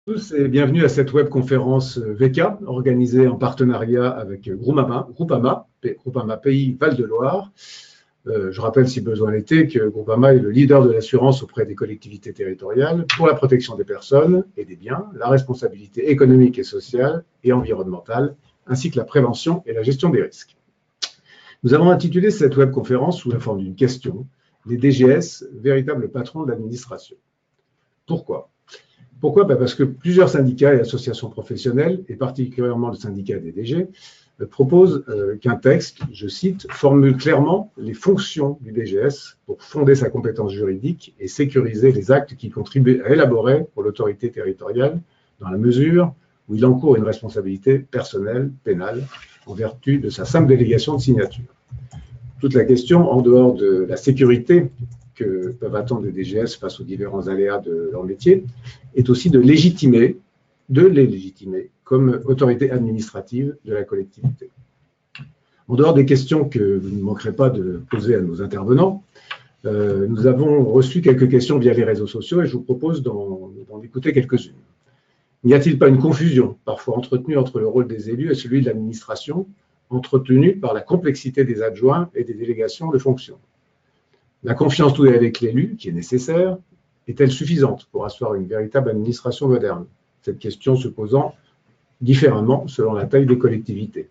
Tous et bienvenue à cette webconférence VK organisée en partenariat avec Groupama Pays Val-de-Loire. Je rappelle, si besoin l'était, que Groupama est le leader de l'assurance auprès des collectivités territoriales pour la protection des personnes et des biens, la responsabilité économique et sociale et environnementale, ainsi que la prévention et la gestion des risques. Nous avons intitulé cette webconférence sous la forme d'une question: les DGS, véritables patrons de l'administration. Pourquoi ? Parce que plusieurs syndicats et associations professionnelles, et particulièrement le syndicat des DG, proposent qu'un texte, je cite, formule clairement les fonctions du DGS pour fonder sa compétence juridique et sécuriser les actes qu'il contribue à élaborer pour l'autorité territoriale dans la mesure où il encourt une responsabilité personnelle, pénale, en vertu de sa simple délégation de signature. Toute la question, en dehors de la sécurité que peuvent attendre les DGS face aux différents aléas de leur métier, est aussi de les légitimer comme autorité administrative de la collectivité. En dehors des questions que vous ne manquerez pas de poser à nos intervenants, nous avons reçu quelques questions via les réseaux sociaux et je vous propose d'en écouter quelques-unes. N'y a-t-il pas une confusion, parfois entretenue, entre le rôle des élus et celui de l'administration, entretenue par la complexité des adjoints et des délégations de fonctions? La confiance tout avec l'élu, qui est nécessaire, est-elle suffisante pour asseoir une véritable administration moderne? Cette question se posant différemment selon la taille des collectivités.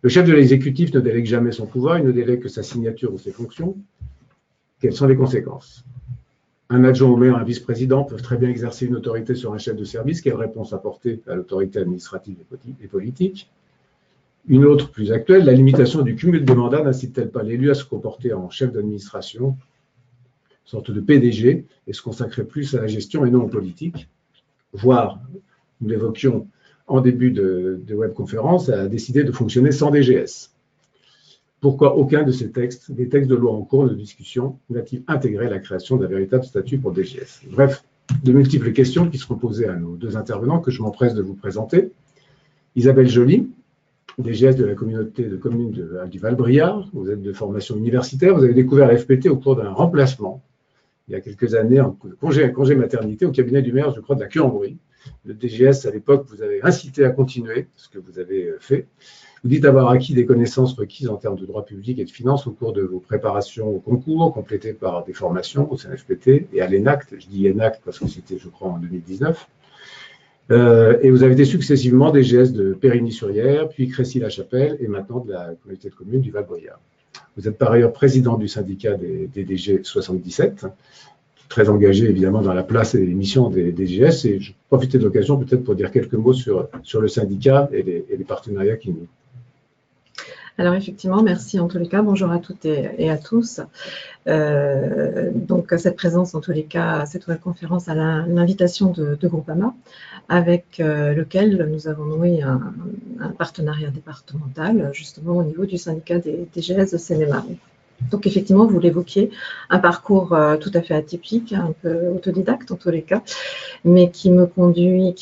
Le chef de l'exécutif ne délègue jamais son pouvoir, il ne délègue que sa signature ou ses fonctions. Quelles sont les conséquences? Un adjoint ou même un vice-président peuvent très bien exercer une autorité sur un chef de service. Quelle réponse apporter à l'autorité administrative et politique? Une autre, plus actuelle, la limitation du cumul des mandats n'incite-t-elle pas l'élu à se comporter en chef d'administration, sorte de PDG, et se consacrer plus à la gestion et non aux politiques, voire, nous l'évoquions en début de webconférence, à décider de fonctionner sans DGS. Pourquoi aucun de ces textes, des textes de loi en cours de discussion, n'a-t-il intégré la création d'un véritable statut pour DGS? Bref, de multiples questions qui seront posées à nos deux intervenants que je m'empresse de vous présenter. Isabelle Joly, DGS de la communauté de communes du Val-Briard. Vous êtes de formation universitaire, vous avez découvert la FPT au cours d'un remplacement, il y a quelques années, en congé maternité, au cabinet du maire, je crois, de la Queue-en-Brie. Le DGS, à l'époque, vous avez incité à continuer ce que vous avez fait. Vous dites avoir acquis des connaissances requises en termes de droit public et de finances au cours de vos préparations au concours, complétées par des formations au CNFPT et à l'ENACT. Je dis ENACT parce que c'était, je crois, en 2019. Et vous avez été successivement DGS de Périgny-sur-Yerres, puis Crécy-la-Chapelle et maintenant de la communauté de communes du Val-Briard. Vous êtes par ailleurs président du syndicat des DG 77, très engagé évidemment dans la place et les missions des DGS. Et je profitais de l'occasion peut-être pour dire quelques mots sur le syndicat et les partenariats qui nous. Alors effectivement, merci en tous les cas. Bonjour à toutes et à tous. Donc cette présence en tous les cas à cette webconférence à l'invitation de Groupama, avec lequel nous avons noué un partenariat départemental justement au niveau du syndicat des DGS de Seine-et-Marne. Donc effectivement, vous l'évoquiez, un parcours tout à fait atypique, un peu autodidacte en tous les cas, mais qui m'a conduit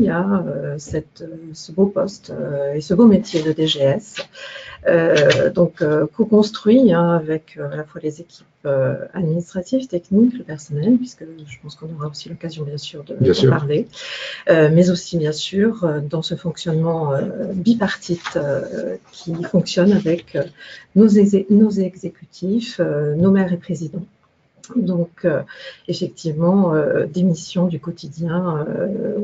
à ce beau poste et ce beau métier de DGS. Co-construit avec à la fois les équipes administratives, techniques, le personnel, puisque je pense qu'on aura aussi l'occasion bien sûr de parler, mais aussi bien sûr dans ce fonctionnement bipartite qui fonctionne avec nos exécutifs, nos maires et présidents. Donc, effectivement, des missions du quotidien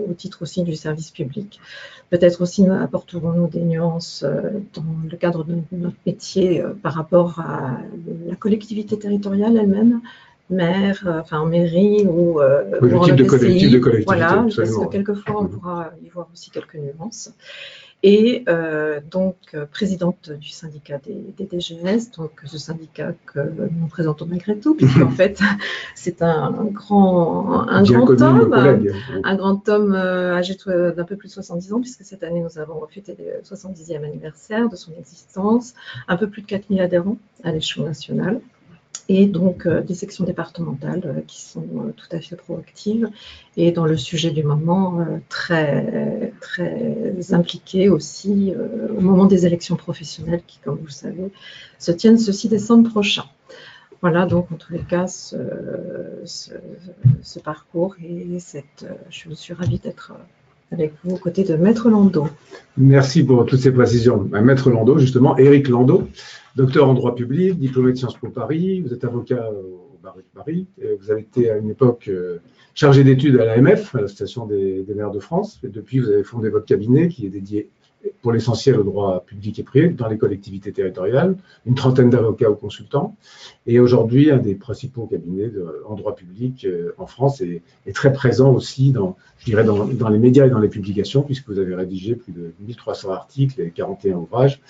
au titre aussi du service public. Peut-être aussi apporterons-nous des nuances dans le cadre de notre métier par rapport à la collectivité territoriale elle-même, maire, en mairie ou en type de collectivité. Voilà, parce que quelquefois on pourra y voir aussi quelques nuances. Et présidente du syndicat des DGS, donc ce syndicat que nous présentons malgré tout, puisqu'en fait c'est un grand homme âgé d'un peu plus de 70 ans, puisque cette année nous avons fêté le 70e anniversaire de son existence, un peu plus de 4000 adhérents à l'échelon national. Et donc des sections départementales qui sont tout à fait proactives et dans le sujet du moment très impliquées aussi au moment des élections professionnelles qui, comme vous le savez, se tiennent ce 6 décembre prochain. Voilà, donc en tous les cas, ce parcours et je suis ravie d'être avec vous aux côtés de Maître Landau. Merci pour toutes ces précisions. Maître Landau, justement, Éric Landau, docteur en droit public, diplômé de Sciences Po Paris, vous êtes avocat au barreau de Paris, et vous avez été à une époque chargé d'études à l'AMF, à l'Association des maires de France, et depuis vous avez fondé votre cabinet qui est dédié pour l'essentiel au droit public et privé dans les collectivités territoriales, une trentaine d'avocats ou consultants, et aujourd'hui un des principaux cabinets en droit public en France est très présent aussi dans les médias et dans les publications, puisque vous avez rédigé plus de 1300 articles et 41 ouvrages,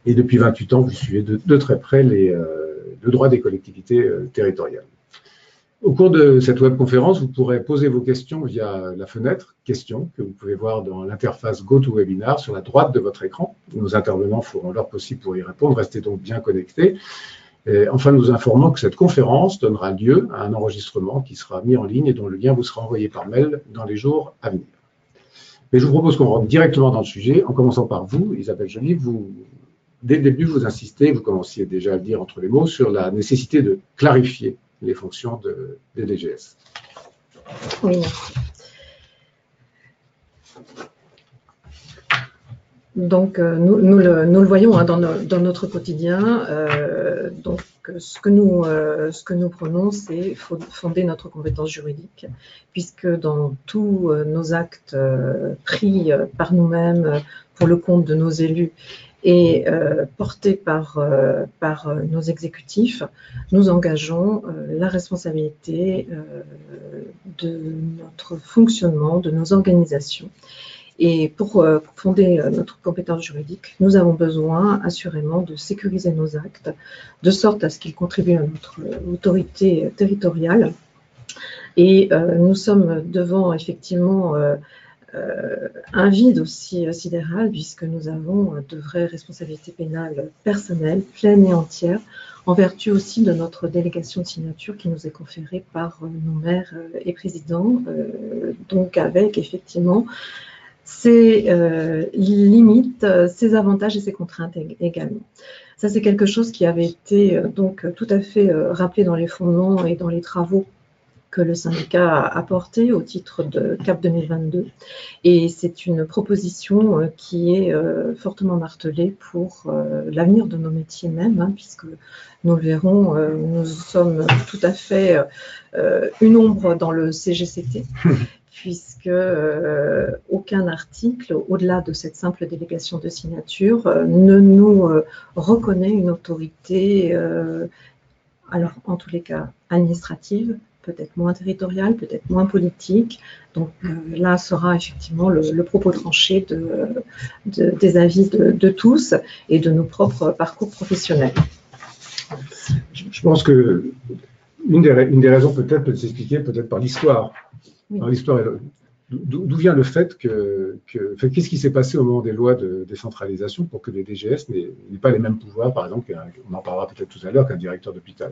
et depuis 28 ans vous suivez de très près le droit des collectivités territoriales. Au cours de cette webconférence, vous pourrez poser vos questions via la fenêtre « Questions » que vous pouvez voir dans l'interface GoToWebinar sur la droite de votre écran. Nos intervenants feront leur possible pour y répondre. Restez donc bien connectés. Et enfin, nous informons que cette conférence donnera lieu à un enregistrement qui sera mis en ligne et dont le lien vous sera envoyé par mail dans les jours à venir. Mais je vous propose qu'on rentre directement dans le sujet, en commençant par vous, Isabelle Joly. Dès le début, vous insistez, vous commenciez déjà à le dire entre les mots, sur la nécessité de clarifier les fonctions des DGS. Oui. Donc, nous le voyons hein, dans notre quotidien. Donc, ce que nous prenons, c'est fonder notre compétence juridique, puisque dans tous nos actes pris par nous-mêmes pour le compte de nos élus et portés par nos exécutifs, nous engageons la responsabilité de notre fonctionnement, de nos organisations. Et pour fonder notre compétence juridique, nous avons besoin assurément de sécuriser nos actes, de sorte à ce qu'ils contribuent à notre autorité territoriale. Et nous sommes devant effectivement un vide aussi sidéral, puisque nous avons de vraies responsabilités pénales personnelles, pleines et entières, en vertu aussi de notre délégation de signature qui nous est conférée par nos maires et présidents, donc avec effectivement ses limites, ses avantages et ses contraintes également. Ça, c'est quelque chose qui avait été donc tout à fait rappelé dans les fondements et dans les travaux que le syndicat a apporté au titre de CAP 2022. Et c'est une proposition qui est fortement martelée pour l'avenir de nos métiers même, hein, puisque nous le verrons, nous sommes tout à fait une ombre dans le CGCT, puisque aucun article, au-delà de cette simple délégation de signature, ne nous reconnaît une autorité, alors en tous les cas administrative, peut-être moins territoriale, peut-être moins politique. Donc là sera effectivement le propos tranché des avis de tous et de nos propres parcours professionnels. Je pense que une des raisons peut-être peut s'expliquer peut-être par l'histoire. Oui. D'où vient le fait qu'est-ce qui s'est passé au moment des lois de décentralisation pour que les DGS n'aient pas les mêmes pouvoirs, par exemple, on en parlera peut-être tout à l'heure, qu'un directeur d'hôpital.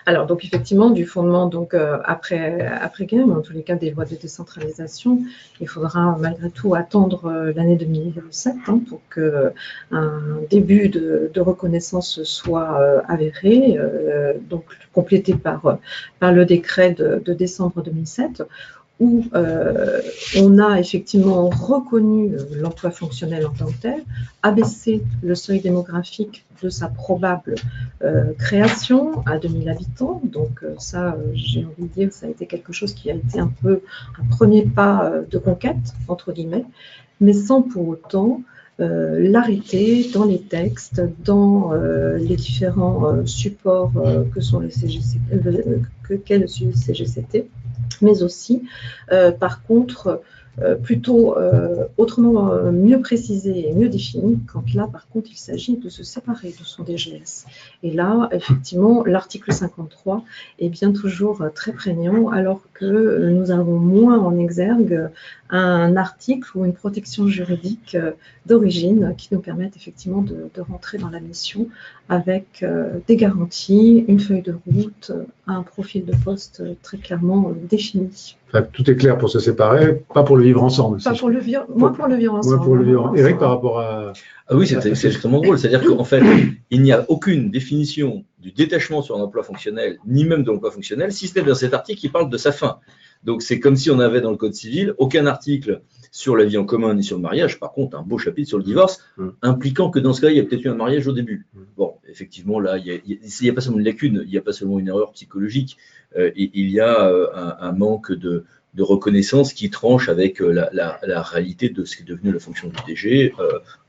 Alors, donc effectivement, du fondement donc après-guerre, mais en tous les cas des lois de décentralisation, il faudra malgré tout attendre l'année 2007 hein, pour qu'un début de reconnaissance soit avéré, donc complété par le décret de décembre 2007, où on a effectivement reconnu l'emploi fonctionnel en tant que tel, abaissé le seuil démographique de sa probable création à 2000 habitants. Donc ça, j'ai envie de dire, ça a été quelque chose qui a été un peu un premier pas de conquête, entre guillemets, mais sans pour autant l'arrêter dans les textes, dans les différents supports que sont les qu'est le CGCT, mais aussi, par contre, plutôt autrement mieux précisé et mieux défini, quand là, par contre, il s'agit de se séparer de son DGS. Et là, effectivement, l'article 53 est bien toujours très prégnant, alors que nous avons moins en exergue un article ou une protection juridique d'origine qui nous permettent effectivement de rentrer dans la mission avec des garanties, une feuille de route, un profil de poste très clairement défini. Enfin, tout est clair pour se séparer, pas pour le vivre ensemble. Pas pour le vivre, moins pour le vivre ensemble. Moins pour le vivre. Eric, par rapport à Ah oui, c'est extrêmement drôle. C'est-à-dire qu'en fait, il n'y a aucune définition du détachement sur un emploi fonctionnel, ni même de l'emploi fonctionnel, si ce n'est dans cet article qui parle de sa fin. Donc c'est comme si on avait dans le Code civil aucun article sur la vie en commun ni sur le mariage. Par contre, un beau chapitre sur le divorce, impliquant que dans ce cas, il y a peut-être eu un mariage au début. Bon, effectivement, là, il n'y a pas seulement une lacune, il n'y a pas seulement une erreur psychologique, il y a un manque de reconnaissance qui tranche avec la réalité de ce qui est devenu la fonction du DG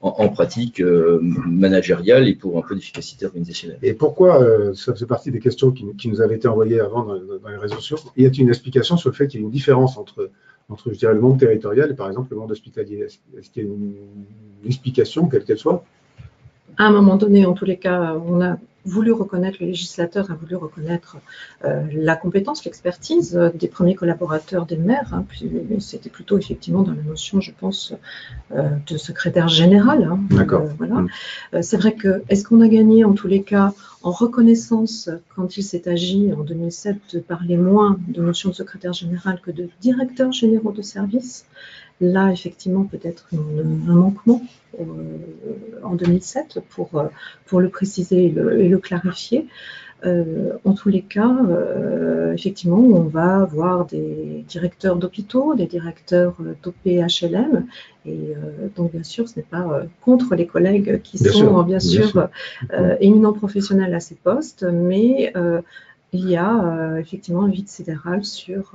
en pratique managériale et pour un peu d'efficacité organisationnelle. Et pourquoi, ça faisait partie des questions qui nous avaient été envoyées avant dans les réseaux sociaux, y a-t-il une explication sur le fait qu'il y a une différence entre je dirais, le monde territorial et par exemple le monde hospitalier? Est-ce qu'il y a une explication, quelle qu'elle soit? À un moment donné, en tous les cas, on a voulu reconnaître, le législateur a voulu reconnaître la compétence, l'expertise des premiers collaborateurs des maires. Hein, puis c'était plutôt effectivement dans la notion, je pense, de secrétaire général. Hein, D'accord. Voilà. C'est vrai que, est-ce qu'on a gagné en tous les cas en reconnaissance, quand il s'est agi en 2007 de parler moins de notion de secrétaire général que de directeur généraux de service? Là, effectivement, peut-être un manquement en 2007 pour le préciser et le clarifier. En tous les cas, effectivement, on va avoir des directeurs d'hôpitaux, des directeurs d'OPHLM, et donc bien sûr, ce n'est pas contre les collègues qui sont bien sûr éminents professionnels à ces postes, mais il y a effectivement un vide sidéral sur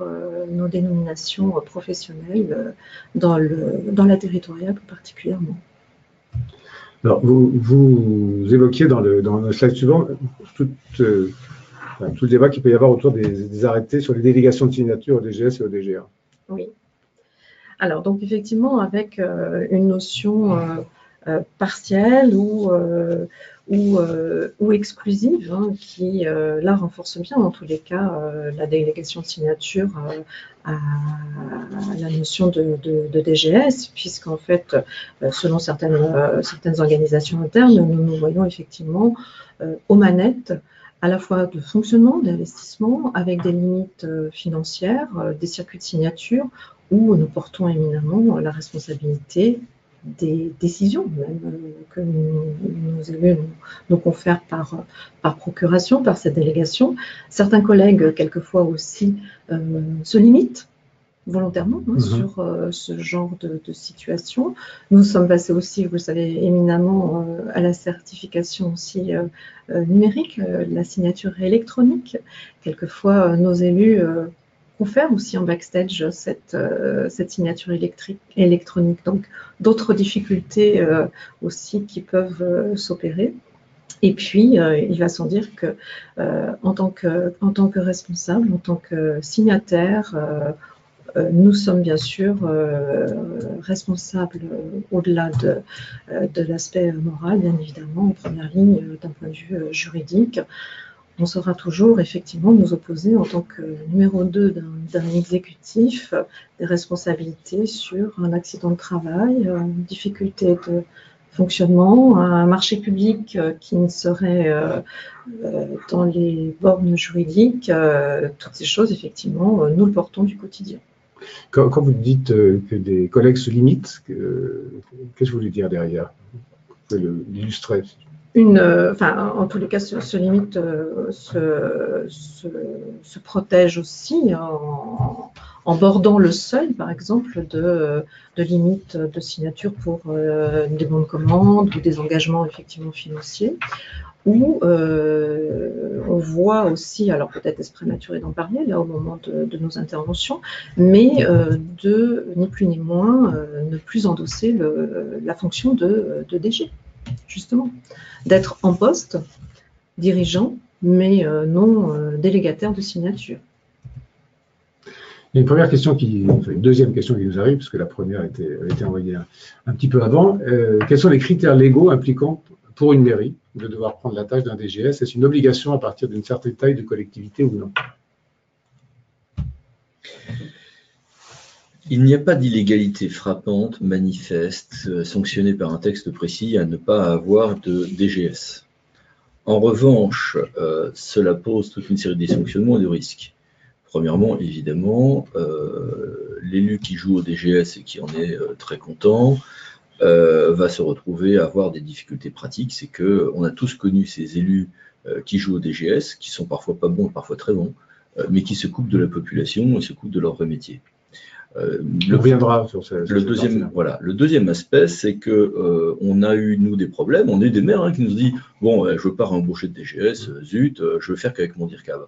nos dénominations professionnelles dans la territoriale plus particulièrement. Alors, vous évoquiez dans le slide suivant tout le débat qu'il peut y avoir autour des arrêtés sur les délégations de signature au DGS et au DGA. Oui. Alors, donc effectivement, avec une notion partielle ou exclusive, hein, qui là renforce bien dans tous les cas la délégation de signature à la notion de DGS, puisqu'en fait, selon certaines organisations internes, nous voyons effectivement aux manettes à la fois de fonctionnement, d'investissement, avec des limites financières, des circuits de signature, où nous portons éminemment la responsabilité des décisions même, que nos élus nous confèrent par procuration, par cette délégation. Certains collègues, quelquefois aussi, se limitent volontairement sur ce genre de situation. Nous sommes passés aussi, vous le savez éminemment, à la certification aussi numérique, la signature électronique. Quelquefois, nos élus confèrent aussi en backstage cette signature électronique. Donc, d'autres difficultés aussi qui peuvent s'opérer. Et puis, il va sans dire que en tant que responsable, en tant que signataire, nous sommes bien sûr responsables au-delà de l'aspect moral, bien évidemment, en première ligne d'un point de vue juridique. On saura toujours effectivement nous opposer en tant que numéro 2 d'un exécutif des responsabilités sur un accident de travail, une difficulté de fonctionnement, un marché public qui ne serait dans les bornes juridiques, toutes ces choses, effectivement, nous le portons du quotidien. Quand vous dites que des collègues se limitent, qu'est-ce que vous voulez dire derrière? Vous pouvez l'illustrer. En tous les cas, se limite, se protège aussi en bordant le seuil, par exemple, de limites de signature pour des bons de commande ou des engagements effectivement financiers, où on voit aussi, alors peut-être est-ce prématuré d'en parler là au moment de nos interventions, mais de ni plus ni moins ne plus endosser la fonction de DG, justement, d'être en poste, dirigeant, mais non délégataire de signature. Il y a une deuxième question qui nous arrive, parce que la première a été envoyée un petit peu avant. Quels sont les critères légaux impliquant pour une mairie de devoir prendre la tâche d'un DGS? Est-ce une obligation à partir d'une certaine taille de collectivité ou non? Il n'y a pas d'illégalité frappante, manifeste, sanctionnée par un texte précis à ne pas avoir de DGS. En revanche, cela pose toute une série de dysfonctionnements et de risques. Premièrement, évidemment, l'élu qui joue au DGS et qui en est très content va se retrouver à avoir des difficultés pratiques. C'est qu'on a tous connu ces élus qui jouent au DGS, qui sont parfois pas bons, parfois très bons, mais qui se coupent de la population et se coupent de leur vrai métier. On reviendra sur le deuxième aspect, c'est que on a eu, nous, des problèmes. On a eu des maires qui nous disent « Bon, je veux pas embaucher de DGS, zut, je veux faire qu'avec mon DIRCAV. »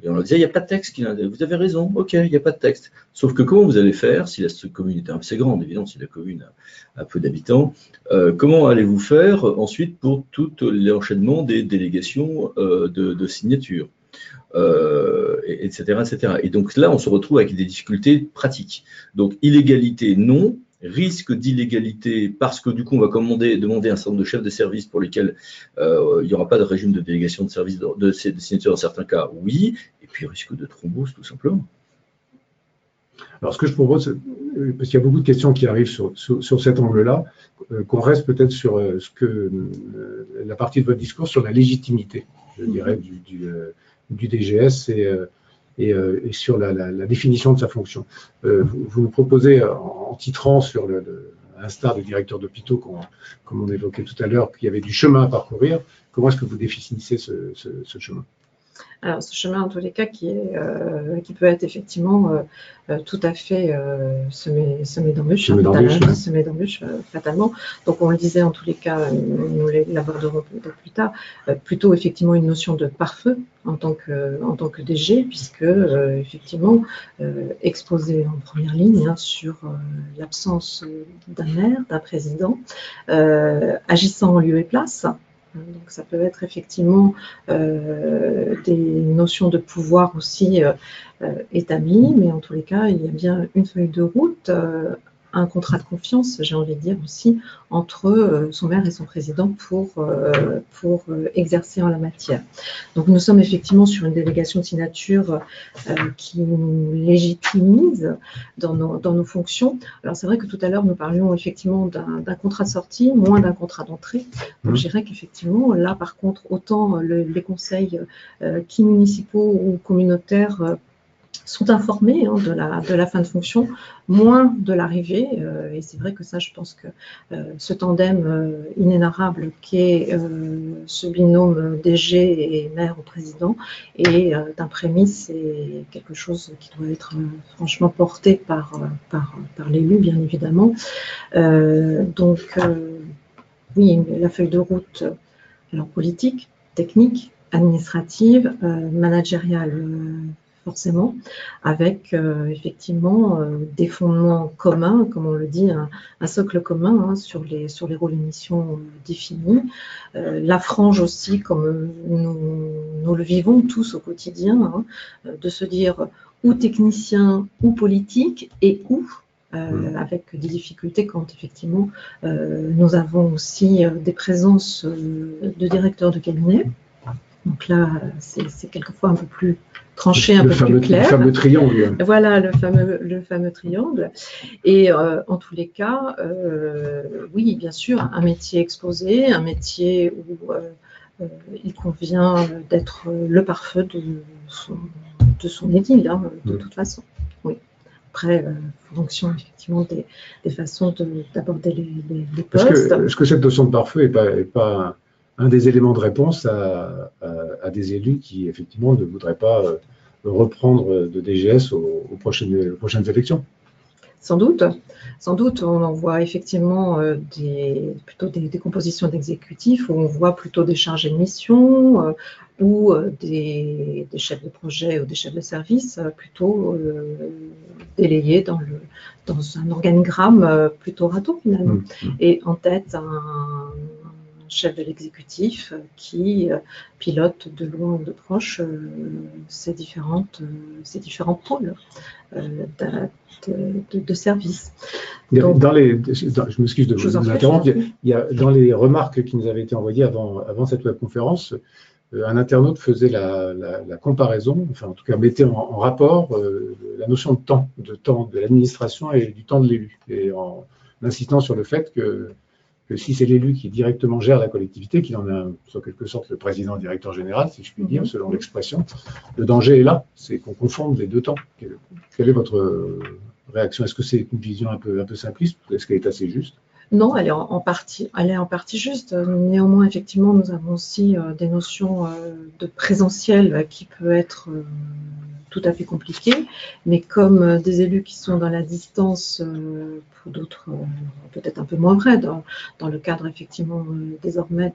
Et on leur disait « Il n'y a pas de texte. Vous avez raison, ok, il n'y a pas de texte. » Sauf que comment vous allez faire, si la commune est assez grande, évidemment, si la commune a peu d'habitants, comment allez-vous faire ensuite pour tout l'enchaînement des délégations de signatures, etc., etc. Et donc là, on se retrouve avec des difficultés pratiques. Donc, illégalité, non. Risque d'illégalité, parce que du coup, on va demander un certain nombre de chefs de service pour lesquels il n'y aura pas de régime de délégation de service de signature dans certains cas, oui. Et puis, risque de thrombose, tout simplement. Alors, ce que je propose, parce qu'il y a beaucoup de questions qui arrivent sur cet angle-là, qu'on reste peut-être sur la partie de votre discours sur la légitimité, je dirais, du DGS et sur la définition de sa fonction. Vous nous proposez, en titrant sur à l'instar des directeurs d'hôpitaux, comme on évoquait tout à l'heure, qu'il y avait du chemin à parcourir. Comment est-ce que vous définissez ce chemin? Alors, ce chemin, en tous les cas, qui peut être effectivement tout à fait semé d'embûches, fatalement. Donc, on le disait, en tous les cas, nous l'aborderons peut-être plus tard, plutôt effectivement une notion de pare-feu en tant que DG, puisque effectivement, exposé en première ligne sur l'absence d'un maire, d'un président, agissant en lieu et place. Donc ça peut être effectivement des notions de pouvoir aussi établies, mais en tous les cas, il y a bien une feuille de route, un contrat de confiance, j'ai envie de dire aussi, entre son maire et son président pour exercer en la matière. Donc nous sommes effectivement sur une délégation de signature qui nous légitimise dans nos fonctions. Alors c'est vrai que tout à l'heure nous parlions effectivement d'un contrat de sortie, moins d'un contrat d'entrée. Donc je dirais qu'effectivement là par contre autant les conseils qui municipaux ou communautaires sont informés de la fin de fonction, moins de l'arrivée. Et c'est vrai que ça, je pense que ce tandem inénarrable qu'est ce binôme DG et maire au président est d'un prémisse, c'est quelque chose qui doit être franchement porté par l'élu, bien évidemment. Donc, oui, la feuille de route, alors politique, technique, administrative, managériale, forcément, avec effectivement des fondements communs, comme on le dit, un socle commun sur les rôles et missions définis. La frange aussi, comme nous le vivons tous au quotidien, de se dire ou technicien ou politique et où, avec des difficultés quand effectivement nous avons aussi des présences de directeurs de cabinet. Donc là, c'est quelquefois un peu plus tranché, un peu plus clair. Le fameux triangle. Voilà, le fameux triangle. Et en tous les cas, oui, bien sûr, un métier exposé, un métier où il convient d'être le pare-feu de son édile, de toute façon. Oui. Après, fonction effectivement des façons d'aborder les postes. Est-ce que cette notion de pare-feu n'est pas un des éléments de réponse à des élus qui, effectivement, ne voudraient pas reprendre de DGS aux prochaines élections? Sans doute, on en voit effectivement plutôt des compositions d'exécutifs où on voit plutôt des chargés de mission ou des chefs de projet ou des chefs de service plutôt délayés dans un organigramme plutôt râteau finalement. Et en tête, un chef de l'exécutif qui pilote de loin ou de proche ces différents pôles de service. Donc, je m'excuse de vous interrompre. Il y a dans les remarques qui nous avaient été envoyées avant cette webconférence, un internaute faisait la comparaison, enfin en tout cas mettait en rapport la notion de temps de l'administration et du temps de l'élu, et en insistant sur le fait que si c'est l'élu qui directement gère la collectivité, qu'il en a en quelque sorte le président directeur général, si je puis dire, selon l'expression, le danger est là, c'est qu'on confonde les deux temps. Quelle est votre réaction? Est-ce que c'est une vision un peu simpliste? Est-ce qu'elle est assez juste? Non, elle est en partie juste. Néanmoins, effectivement, nous avons aussi des notions de présentiel qui peut être tout à fait compliqué, mais comme des élus qui sont dans la distance, pour d'autres peut-être un peu moins vrai, dans le cadre effectivement désormais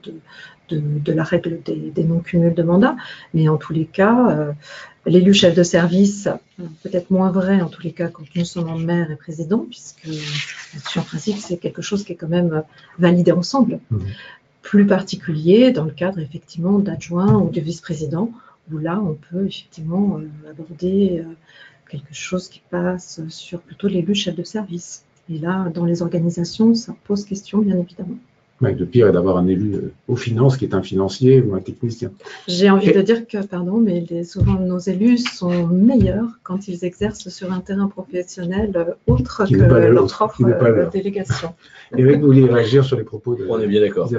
de la règle des non-cumuls de mandats, mais en tous les cas, l'élu chef de service, peut-être moins vrai en tous les cas quand nous sommes en maire et président, puisque en principe c'est quelque chose qui est quand même validé ensemble. Plus particulier dans le cadre effectivement d'adjoint ou de vice-président, où là on peut effectivement aborder quelque chose qui passe sur plutôt l'élu chef de service. Et là, dans les organisations, ça pose question, bien évidemment. Ouais, le pire est d'avoir un élu aux finances qui est un financier ou un technicien. J'ai envie de dire que, pardon, mais souvent nos élus sont meilleurs quand ils exercent sur un terrain professionnel autre que leur propre délégation. Eric, vous vouliez réagir sur les propos de... On est bien d'accord.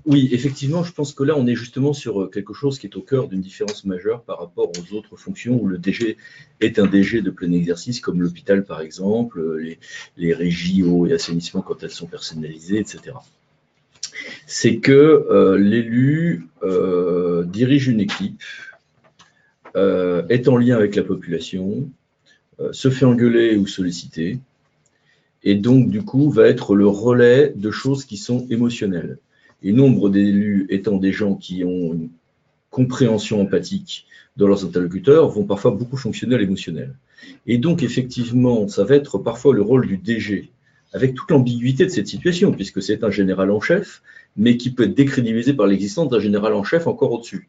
Oui, effectivement, je pense que là, on est justement sur quelque chose qui est au cœur d'une différence majeure par rapport aux autres fonctions où le DG est un DG de plein exercice, comme l'hôpital par exemple, les régies eau et assainissement quand elles sont personnalisées, etc. C'est que l'élu dirige une équipe, est en lien avec la population, se fait engueuler ou solliciter, et donc du coup va être le relais de choses qui sont émotionnelles. Et nombre d'élus étant des gens qui ont une compréhension empathique de leurs interlocuteurs vont parfois beaucoup fonctionner à l'émotionnel. Et donc effectivement, ça va être parfois le rôle du DG, avec toute l'ambiguïté de cette situation, puisque c'est un général en chef, mais qui peut être décrédibilisé par l'existence d'un général en chef encore au-dessus,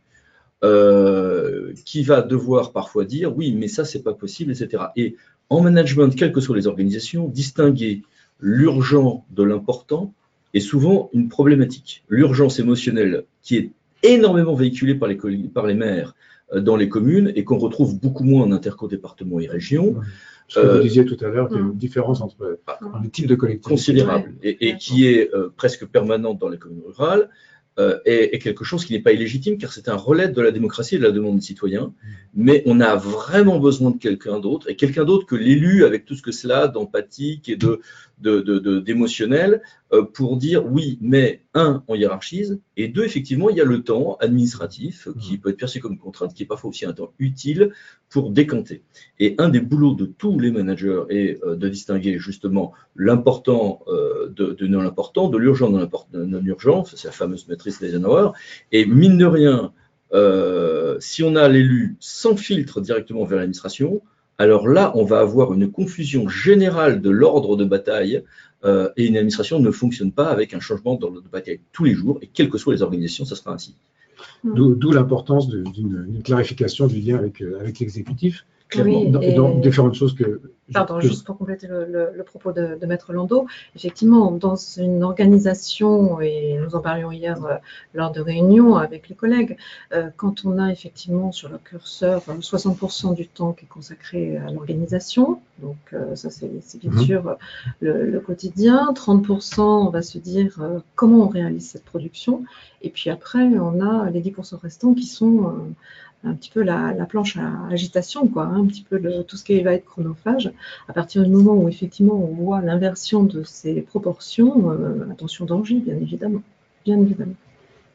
qui va devoir parfois dire « oui, mais ça, c'est pas possible », etc. Et en management, quelles que soient les organisations, distinguer l'urgent de l'important est souvent une problématique. L'urgence émotionnelle, qui est énormément véhiculée par les maires dans les communes et qu'on retrouve beaucoup moins en interco-départements et régions. Ce que vous disiez tout à l'heure, qu'il y a une différence entre les types de collectivités. Considérable, et qui est presque permanente dans les communes rurales, est quelque chose qui n'est pas illégitime, car c'est un relais de la démocratie et de la demande des citoyens. Mais on a vraiment besoin de quelqu'un d'autre, et quelqu'un d'autre que l'élu, avec tout ce que cela d'empathique et d'émotionnel, pour dire oui, mais un, on hiérarchise, et deux, effectivement, il y a le temps administratif qui peut être perçu comme une contrainte, qui est parfois aussi un temps utile pour décanter. Et un des boulots de tous les managers est de distinguer justement l'important de non important, de l'urgent de non-urgent, c'est la fameuse matrice d'Eisenhower, et mine de rien, si on a l'élu sans filtre directement vers l'administration, alors là, on va avoir une confusion générale de l'ordre de bataille et une administration ne fonctionne pas avec un changement d'ordre de bataille tous les jours, et quelles que soient les organisations, ça sera ainsi. D'où l'importance d'une clarification du lien avec l'exécutif. Clairement, oui, dans différentes choses que... Pardon, juste pour compléter le propos de Maître Landau, effectivement, dans une organisation, et nous en parlions hier lors de réunions avec les collègues, quand on a effectivement sur le curseur 60% du temps qui est consacré à l'organisation, donc ça c'est bien sûr le quotidien, 30% on va se dire comment on réalise cette production, et puis après on a les 10% restants qui sont... un petit peu la planche à agitation, quoi, hein, un petit peu tout ce qui va être chronophage. À partir du moment où effectivement on voit l'inversion de ces proportions, attention danger, bien évidemment. Bien évidemment.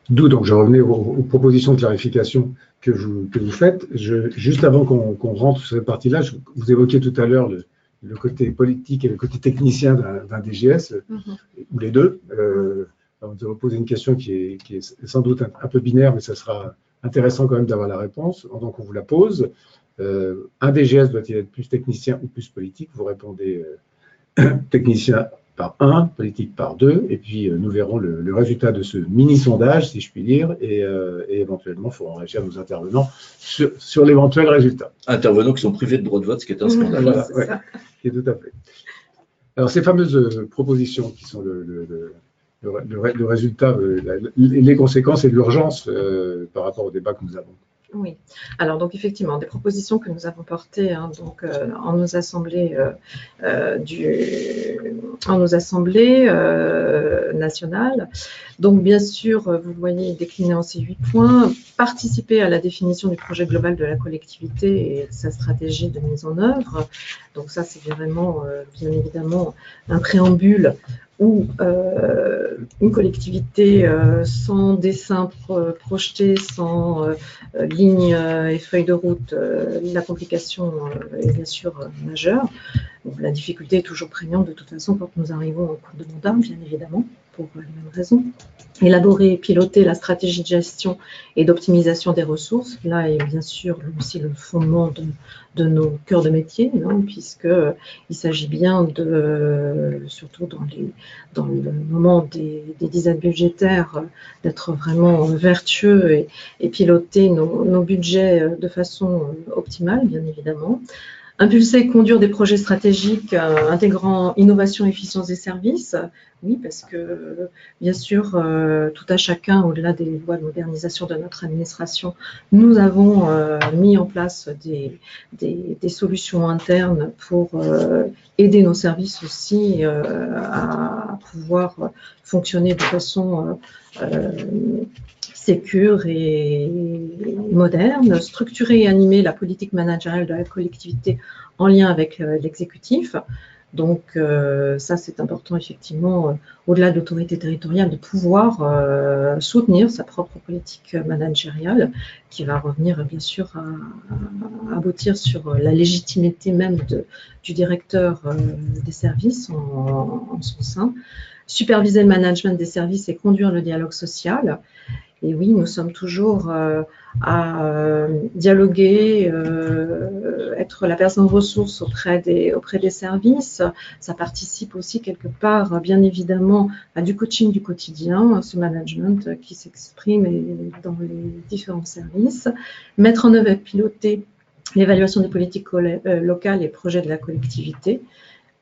D'où, donc, je revenais aux propositions de clarification que vous faites. Juste avant qu'on rentre sur cette partie-là, vous évoquiez tout à l'heure le côté politique et le côté technicien d'un DGS, ou les deux. On vous a posé une question qui est sans doute un peu binaire, mais ça sera intéressant quand même d'avoir la réponse, donc on vous la pose. Un DGS doit-il être plus technicien ou plus politique? Vous répondez technicien par 1, politique par 2, et puis nous verrons le résultat de ce mini-sondage, si je puis dire, et éventuellement, il faudra réagir à nos intervenants sur l'éventuel résultat. Intervenants qui sont privés de droit de vote, ce qui est un scandale. Voilà, ouais, qui est tout à fait. Alors, ces fameuses propositions qui sont le résultat, les conséquences et l'urgence par rapport au débat que nous avons. Oui, alors donc effectivement, des propositions que nous avons portées en nos assemblées, nationales. Donc bien sûr, vous voyez décliné en ces 8 points, participer à la définition du projet global de la collectivité et de sa stratégie de mise en œuvre. Donc ça, c'est vraiment, bien évidemment, un préambule où une collectivité sans dessin projeté, sans ligne et feuille de route, la complication est bien sûr majeure. Donc, la difficulté est toujours prégnante de toute façon quand nous arrivons en cours de mandat, bien évidemment, pour les mêmes raisons. Élaborer et piloter la stratégie de gestion et d'optimisation des ressources, là est bien sûr aussi le fondement de nos cœurs de métier, hein, puisqu'il s'agit bien surtout dans le moment des dizaines budgétaires, d'être vraiment vertueux et piloter nos budgets de façon optimale, bien évidemment. Impulser et conduire des projets stratégiques intégrant innovation et efficience des services. Oui, parce que, bien sûr, tout à chacun, au-delà des voies de modernisation de notre administration, nous avons mis en place des solutions internes pour aider nos services aussi à pouvoir fonctionner de façon sécure et moderne, structurer et animer la politique managériale de la collectivité en lien avec l'exécutif. Donc ça, c'est important effectivement, au-delà de l'autorité territoriale, de pouvoir soutenir sa propre politique managériale qui va revenir bien sûr à aboutir sur la légitimité même du directeur des services en son sein. Superviser le management des services et conduire le dialogue social. Et oui, nous sommes toujours à dialoguer, être la personne ressource auprès des services. Ça participe aussi quelque part, bien évidemment, à du coaching du quotidien, ce management qui s'exprime dans les différents services. Mettre en œuvre et piloter l'évaluation des politiques locales et projets de la collectivité.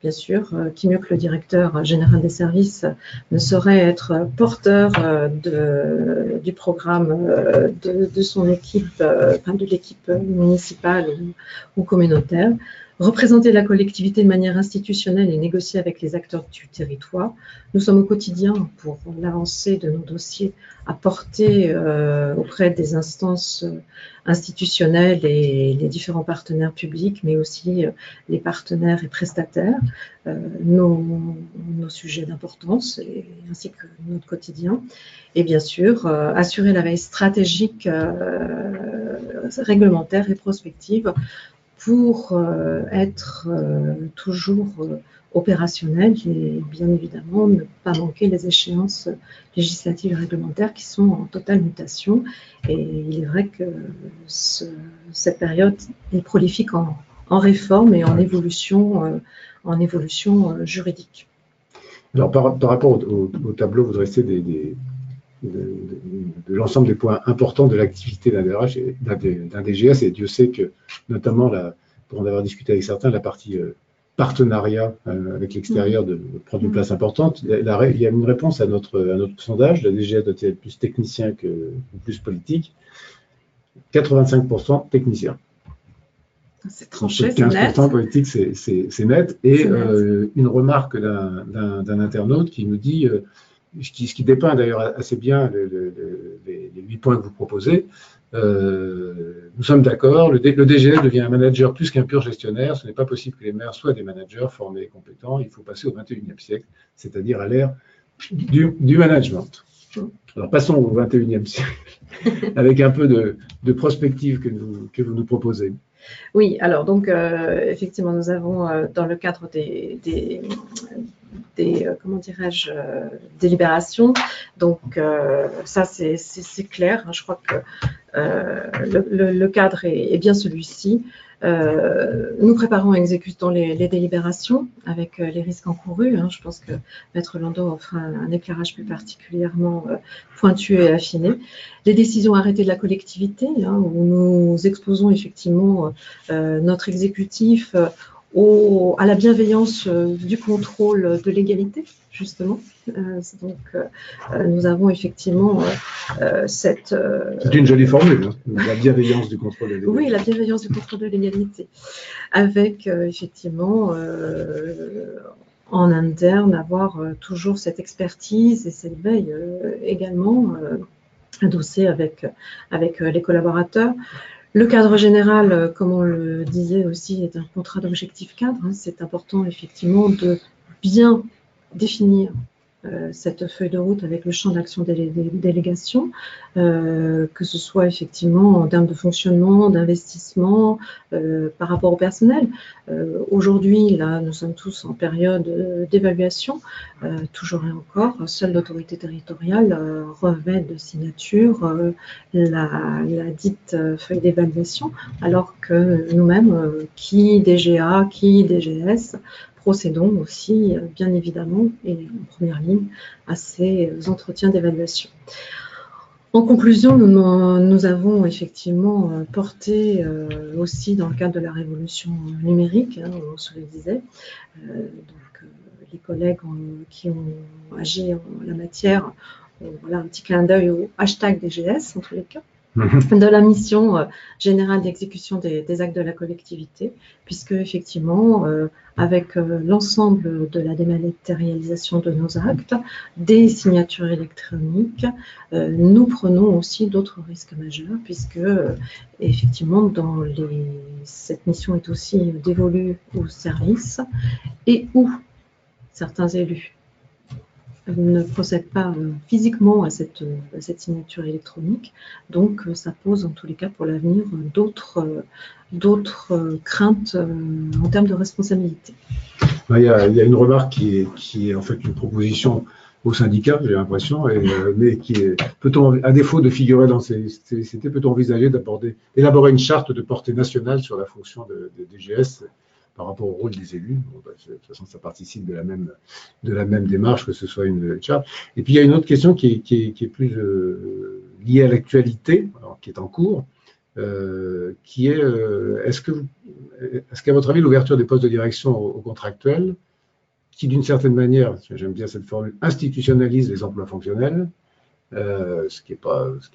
Bien sûr, qui mieux que le directeur général des services ne saurait être porteur du programme de son équipe, de l'équipe municipale ou communautaire. Représenter la collectivité de manière institutionnelle et négocier avec les acteurs du territoire. Nous sommes au quotidien pour l'avancée de nos dossiers à porter auprès des instances institutionnelles et les différents partenaires publics, mais aussi les partenaires et prestataires, nos sujets d'importance ainsi que notre quotidien. Et bien sûr, assurer la veille stratégique, réglementaire et prospective pour être toujours opérationnel et bien évidemment ne pas manquer les échéances législatives et réglementaires qui sont en totale mutation. Et il est vrai que cette période est prolifique en réforme et en évolution juridique. Alors par rapport au tableau, vous dressez de l'ensemble des points importants de l'activité d'un DGS, et Dieu sait que, notamment, pour en avoir discuté avec certains, la partie partenariat avec l'extérieur prend une place importante. Il y a une réponse à notre sondage, la DGS doit être plus technicien que plus politique. 85% technicien. C'est tranché, c'est net. 15% politique, c'est net. Et une remarque d'un internaute qui nous dit, ce qui dépeint d'ailleurs assez bien les 8 points que vous proposez, nous sommes d'accord, le DGS devient un manager plus qu'un pur gestionnaire. Ce n'est pas possible que les maires soient des managers formés et compétents. Il faut passer au XXIe siècle, c'est-à-dire à l'ère du management. Alors passons au XXIe siècle, avec un peu de prospective que vous nous proposez. Oui, alors donc effectivement, nous avons dans le cadre des comment dirais-je, délibérations, donc ça c'est clair, hein, je crois que le cadre est bien celui-ci. Nous préparons et exécutons les délibérations avec les risques encourus. Hein. Je pense que Maître Landau offre un éclairage plus particulièrement pointu et affiné. Les décisions arrêtées de la collectivité, hein, où nous exposons effectivement notre exécutif à la bienveillance du contrôle de l'égalité, justement. Donc, nous avons effectivement cette... C'est une jolie formule, hein, la bienveillance du contrôle de l'égalité. Oui, la bienveillance du contrôle de l'égalité, avec effectivement en interne avoir toujours cette expertise et cette veille également adossée avec les collaborateurs. Le cadre général, comme on le disait aussi, est un contrat d'objectif cadre. Hein. C'est important effectivement de bien définir cette feuille de route avec le champ d'action des délégations, que ce soit effectivement en termes de fonctionnement, d'investissement, par rapport au personnel. Aujourd'hui, là, nous sommes tous en période d'évaluation, toujours et encore, seule l'autorité territoriale revêt de signature la dite feuille d'évaluation, alors que nous-mêmes, qui DGA, qui DGS, procédons aussi, bien évidemment, et en première ligne, à ces entretiens d'évaluation. En conclusion, nous avons effectivement porté aussi dans le cadre de la révolution numérique, hein, on se le disait, les collègues qui ont agi en la matière, voilà un petit clin d'œil au hashtag DGS en tous les cas, de la mission générale d'exécution des actes de la collectivité, puisque effectivement, avec l'ensemble de la dématérialisation de nos actes, des signatures électroniques, nous prenons aussi d'autres risques majeurs, puisque effectivement, cette mission est aussi dévolue aux services et où certains élus ne procèdent pas physiquement à cette signature électronique. Donc, ça pose en tous les cas pour l'avenir d'autres craintes en termes de responsabilité. Il y a une remarque qui est en fait une proposition au syndicat, j'ai l'impression, mais qui est, à défaut de figurer dans ces CCT, peut-on envisager d'élaborer une charte de portée nationale sur la fonction de DGS par rapport au rôle des élus? Bon, de toute façon, ça participe de la même démarche, que ce soit une charte. Et puis, il y a une autre question qui est plus liée à l'actualité, qui est en cours, qui est, est-ce qu'à votre avis, l'ouverture des postes de direction aux contractuels, qui d'une certaine manière, j'aime bien cette formule, institutionnalise les emplois fonctionnels, ce qui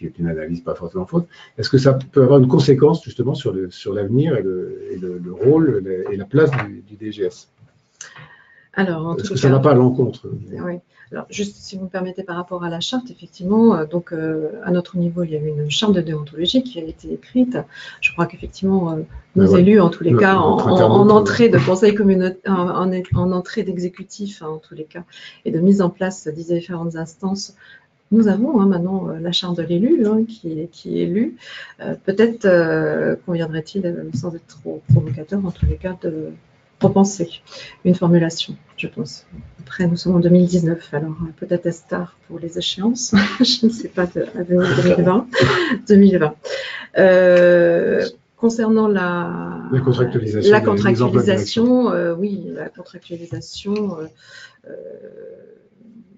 est une analyse pas forcément fausse, est-ce que ça peut avoir une conséquence justement sur l'avenir et le rôle et la place du DGS? Alors, est-ce que ça ne va pas à l'encontre? Oui. Alors, juste si vous me permettez, par rapport à la charte, effectivement, donc à notre niveau, il y a eu une charte de déontologie qui a été écrite. Je crois qu'effectivement, nos élus, en tous les cas, en entrée de conseil communautaire, en entrée d'exécutif, en tous les cas, et de mise en place des différentes instances, nous avons maintenant la charte de l'élu qui est lue. Peut-être conviendrait-il, sans être trop provocateur, en tous les cas, de repenser une formulation, je pense. Après, nous sommes en 2019, alors peut-être est-ce tard pour les échéances, je ne sais pas, 2020. Concernant la contractualisation, oui, la contractualisation,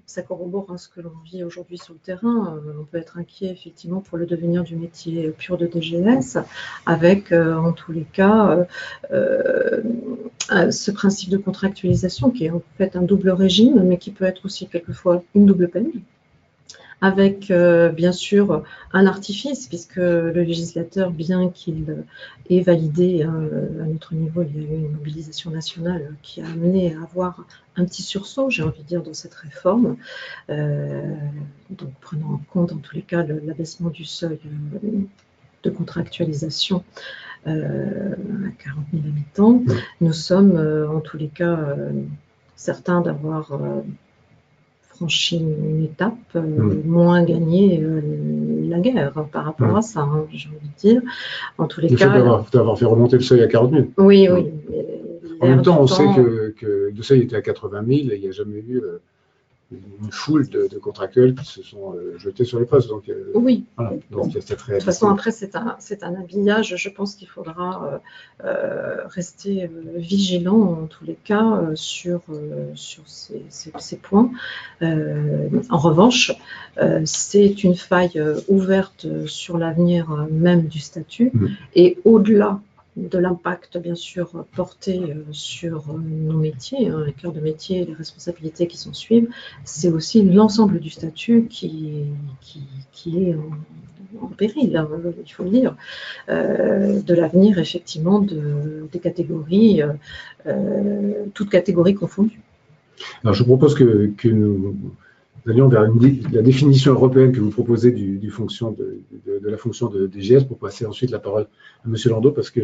ça corrobore ce que l'on vit aujourd'hui sur le terrain. On peut être inquiet effectivement pour le devenir du métier pur de DGS, avec en tous les cas ce principe de contractualisation qui est en fait un double régime, mais qui peut être aussi quelquefois une double peine, avec bien sûr un artifice, puisque le législateur, bien qu'il ait validé à notre niveau, il y a eu une mobilisation nationale qui a amené à avoir un petit sursaut, j'ai envie de dire, dans cette réforme, donc prenant en compte en tous les cas l'abaissement du seuil de contractualisation à 40 000 habitants. Nous sommes en tous les cas certains d'avoir franchi une étape, moins gagné la guerre par rapport à ça, j'ai envie de dire. En tous les cas, d'avoir fait remonter le seuil à 40 000. Oui, oui. En même temps, on sait que le seuil était à 80 000 et il n'y a jamais eu une foule de contractuels qui se sont jetés sur les postes. Donc, oui. Voilà. Donc, il y a cette réalité. De toute façon, après, c'est un habillage. Je pense qu'il faudra rester vigilant, en tous les cas, sur ces points. En revanche, c'est une faille ouverte sur l'avenir même du statut. Et au-delà de l'impact, bien sûr, porté sur nos métiers, le cœur de métier, les responsabilités qui s'en suivent, c'est aussi l'ensemble du statut qui est en péril, il faut le dire, de l'avenir, effectivement, des catégories, toutes catégories confondues. Alors, je propose que nous allions vers la définition européenne que vous proposez de la fonction de DGS, pour passer ensuite la parole à M. Landau, parce que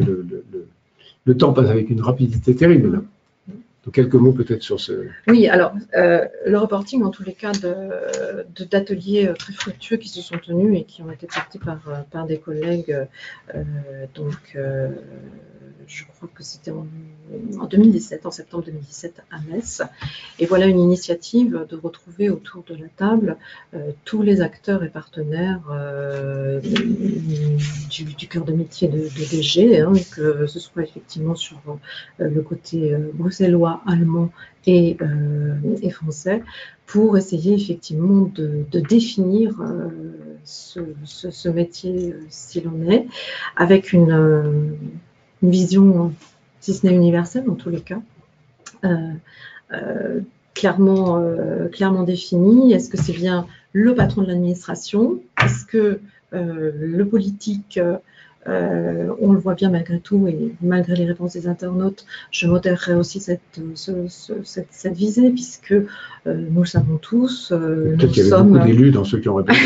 le temps passe avec une rapidité terrible. Donc, quelques mots peut-être sur ce… Oui, alors, le reporting, en tous les cas, d'ateliers très fructueux qui se sont tenus et qui ont été portés par des collègues, je crois que c'était en 2017, en septembre 2017 à Metz. Et voilà une initiative de retrouver autour de la table tous les acteurs et partenaires du cœur de métier de DG, hein, que ce soit effectivement sur le côté bruxellois, allemand et français, pour essayer effectivement de définir ce métier s'il en est, avec une vision, si ce n'est universelle en tous les cas, clairement définie. Est-ce que c'est bien le patron de l'administration? Est-ce que le politique, on le voit bien malgré tout, et malgré les réponses des internautes, je modérerai aussi cette visée, puisque nous le savons tous. Peut-être qu'il y avait beaucoup d'élus dans ceux qui ont répondu.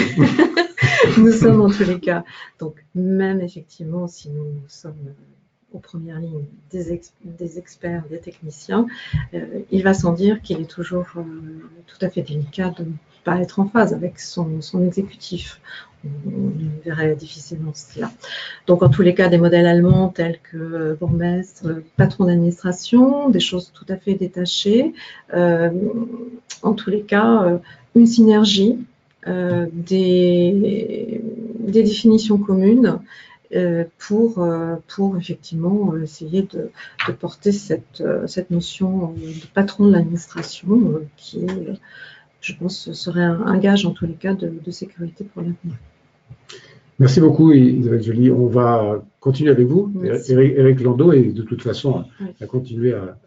Nous sommes en tous les cas, donc même effectivement, si nous sommes aux premières lignes des experts, des techniciens, il va sans dire qu'il est toujours tout à fait délicat de ne pas être en phase avec son exécutif. On verrait difficilement cela. Donc, en tous les cas, des modèles allemands tels que bourgmestre, patron d'administration, des choses tout à fait détachées. En tous les cas, une synergie, des définitions communes pour effectivement essayer de porter cette notion de patron de l'administration qui, je pense, serait un gage en tous les cas de sécurité pour l'avenir. Merci beaucoup Isabelle Joly. On va continuer avec vous, Eric Landau, et de toute façon à continuer à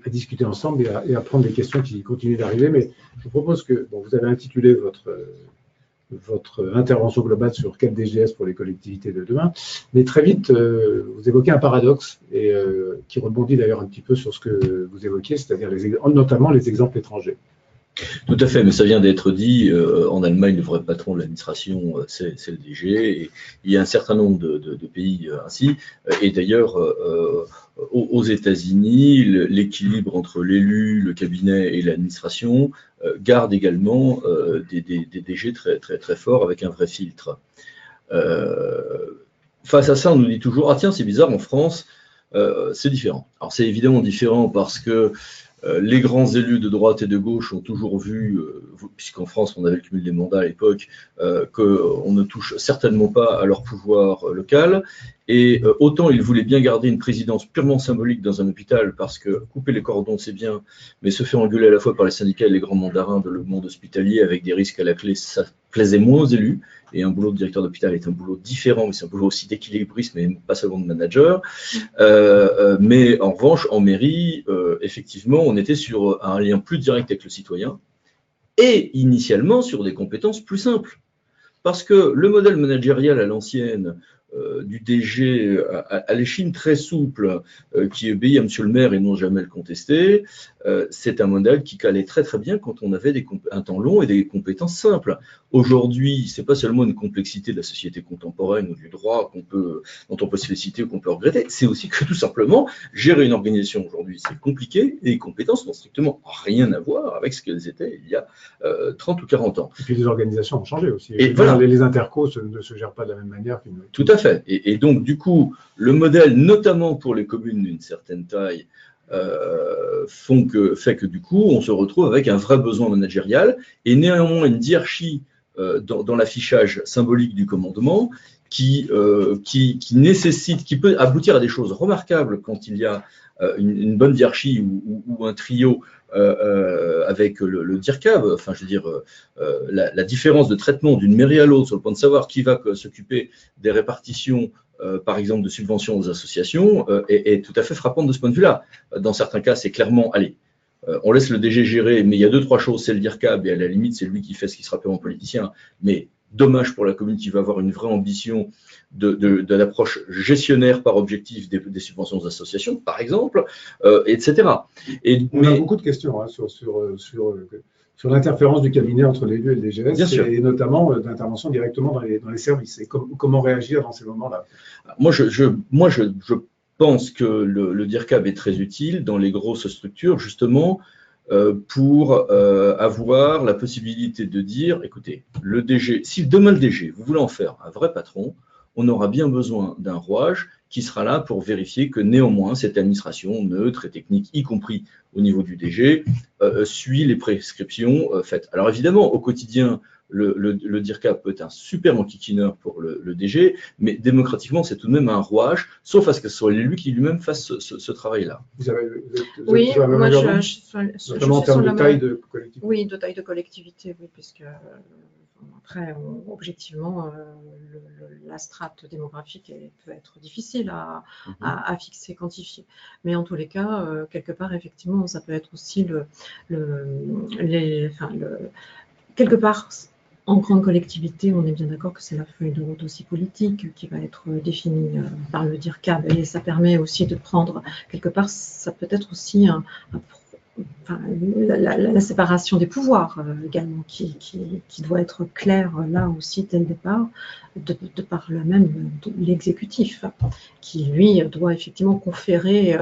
discuter ensemble et à prendre des questions qui continuent d'arriver. Mais je vous propose que vous avez intitulé votre intervention globale sur 4 DGS pour les collectivités de demain. Mais très vite, vous évoquez un paradoxe et qui rebondit d'ailleurs un petit peu sur ce que vous évoquiez, c'est-à-dire notamment les exemples étrangers. Tout à fait, mais ça vient d'être dit. En Allemagne, le vrai patron de l'administration, c'est le DG. Et il y a un certain nombre de pays ainsi. Et d'ailleurs, aux États-Unis, l'équilibre entre l'élu, le cabinet et l'administration garde également des DG très forts avec un vrai filtre. Face à ça, on nous dit toujours « Ah tiens, c'est bizarre, en France, c'est différent ». Alors c'est évidemment différent parce que les grands élus de droite et de gauche ont toujours vu, puisqu'en France on avait le cumul des mandats à l'époque, qu'on ne touche certainement pas à leur pouvoir local. Et autant ils voulaient bien garder une présidence purement symbolique dans un hôpital, parce que couper les cordons c'est bien, mais se faire engueuler à la fois par les syndicats et les grands mandarins de le monde hospitalier avec des risques à la clé, ça plaisait moins aux élus. Et un boulot de directeur d'hôpital est un boulot différent, mais c'est un boulot aussi d'équilibriste, mais pas seulement de manager. Mais en revanche, en mairie, effectivement, on était sur un lien plus direct avec le citoyen et initialement sur des compétences plus simples. Parce que le modèle managérial à l'ancienne, du DG à l'échine très souple, qui obéit à monsieur le maire et non jamais le contester, c'est un modèle qui calait très bien quand on avait un temps long et des compétences simples. Aujourd'hui, c'est pas seulement une complexité de la société contemporaine ou du droit dont on peut se féliciter ou qu'on peut regretter, c'est aussi que tout simplement, gérer une organisation aujourd'hui, c'est compliqué et les compétences n'ont strictement rien à voir avec ce qu'elles étaient il y a 30 ou 40 ans. Et puis les organisations ont changé aussi. Et voilà. Les intercos ne se gèrent pas de la même manière qu'une… Tout à fait. Et donc, du coup, le modèle, notamment pour les communes d'une certaine taille, fait que du coup, on se retrouve avec un vrai besoin managérial et néanmoins une hiérarchie dans l'affichage symbolique du commandement qui nécessite, qui peut aboutir à des choses remarquables quand il y a une bonne hiérarchie ou un trio avec le DIRCAB, enfin je veux dire la différence de traitement d'une mairie à l'autre sur le point de savoir qui va s'occuper des répartitions par exemple de subventions aux associations est tout à fait frappante de ce point de vue-là. Dans certains cas, c'est clairement, allez, on laisse le DG gérer, mais il y a 2-3 choses, c'est le DIRCAB et à la limite c'est lui qui fait ce qui sera purement politicien, mais dommage pour la commune qui va avoir une vraie ambition de l'approche gestionnaire par objectif des subventions aux associations, par exemple, etc. On a beaucoup de questions sur l'interférence du cabinet entre l'élu et le DGS, et notamment d'intervention directement dans les services. Et comment réagir dans ces moments-là? Moi, je pense que le DIRCAB est très utile dans les grosses structures, justement, pour avoir la possibilité de dire, écoutez, le DG, si demain le DG, vous voulez en faire un vrai patron, on aura bien besoin d'un rouage qui sera là pour vérifier que néanmoins cette administration neutre et technique, y compris au niveau du DG, suit les prescriptions faites. Alors évidemment, au quotidien, le DIRCAB peut être un super enquiquineur pour le DG, mais démocratiquement, c'est tout de même un rouage, sauf à ce que ce soit l'élu qui lui-même fasse ce travail-là. Oui, moi je suis notamment en termes de taille de collectivité. Oui, de taille de collectivité, oui, puisque après, objectivement, la strate démographique peut être difficile à fixer, quantifier. Mais en tous les cas, quelque part, effectivement, ça peut être aussi quelque part, en grande collectivité, on est bien d'accord que c'est la feuille de route aussi politique qui va être définie par le DIRCAB, et ça permet aussi de prendre, quelque part, ça peut être aussi la séparation des pouvoirs également qui doit être claire là aussi dès le départ, de par le même l'exécutif, qui lui doit effectivement conférer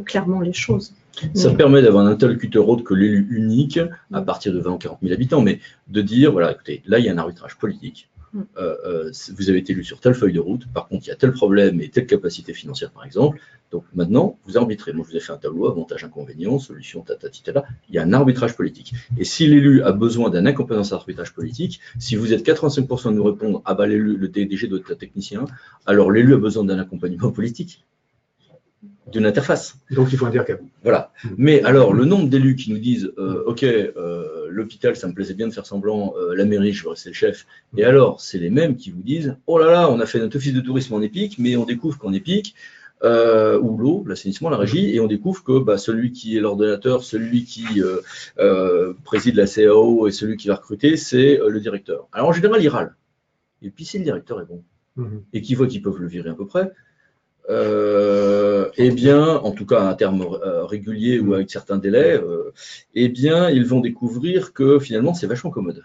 clairement les choses. Ça permet d'avoir un interlocuteur autre que l'élu unique à partir de 20 ou 40 000 habitants, mais de dire, voilà, écoutez, là il y a un arbitrage politique. Vous avez été élu sur telle feuille de route, par contre il y a tel problème et telle capacité financière par exemple, donc maintenant vous arbitrez. Moi je vous ai fait un tableau, avantages, inconvénients, solutions, tatatitala, il y a un arbitrage politique. Et si l'élu a besoin d'un accompagnement à arbitrage politique, si vous êtes 85% de nous répondre, ah bah l'élu, le DG doit être technicien, alors l'élu a besoin d'un accompagnement politique, d'une interface. Donc il faut un DIRCAB. Voilà. Mais alors, le nombre d'élus qui nous disent ok, l'hôpital, ça me plaisait bien de faire semblant, la mairie, je veux rester le chef. Et alors, c'est les mêmes qui vous disent oh là là, on a fait notre office de tourisme en EPIC, mais on découvre qu'en EPIC, ou l'eau, l'assainissement, la régie, et on découvre que celui qui est l'ordonnateur, celui qui préside la CAO et celui qui va recruter, c'est le directeur. Alors en général, il râle. Et puis si le directeur est bon, et qu'il voit qu'ils peuvent le virer à peu près, eh bien, en tout cas à un terme régulier ou avec certains délais, eh bien, ils vont découvrir que finalement, c'est vachement commode.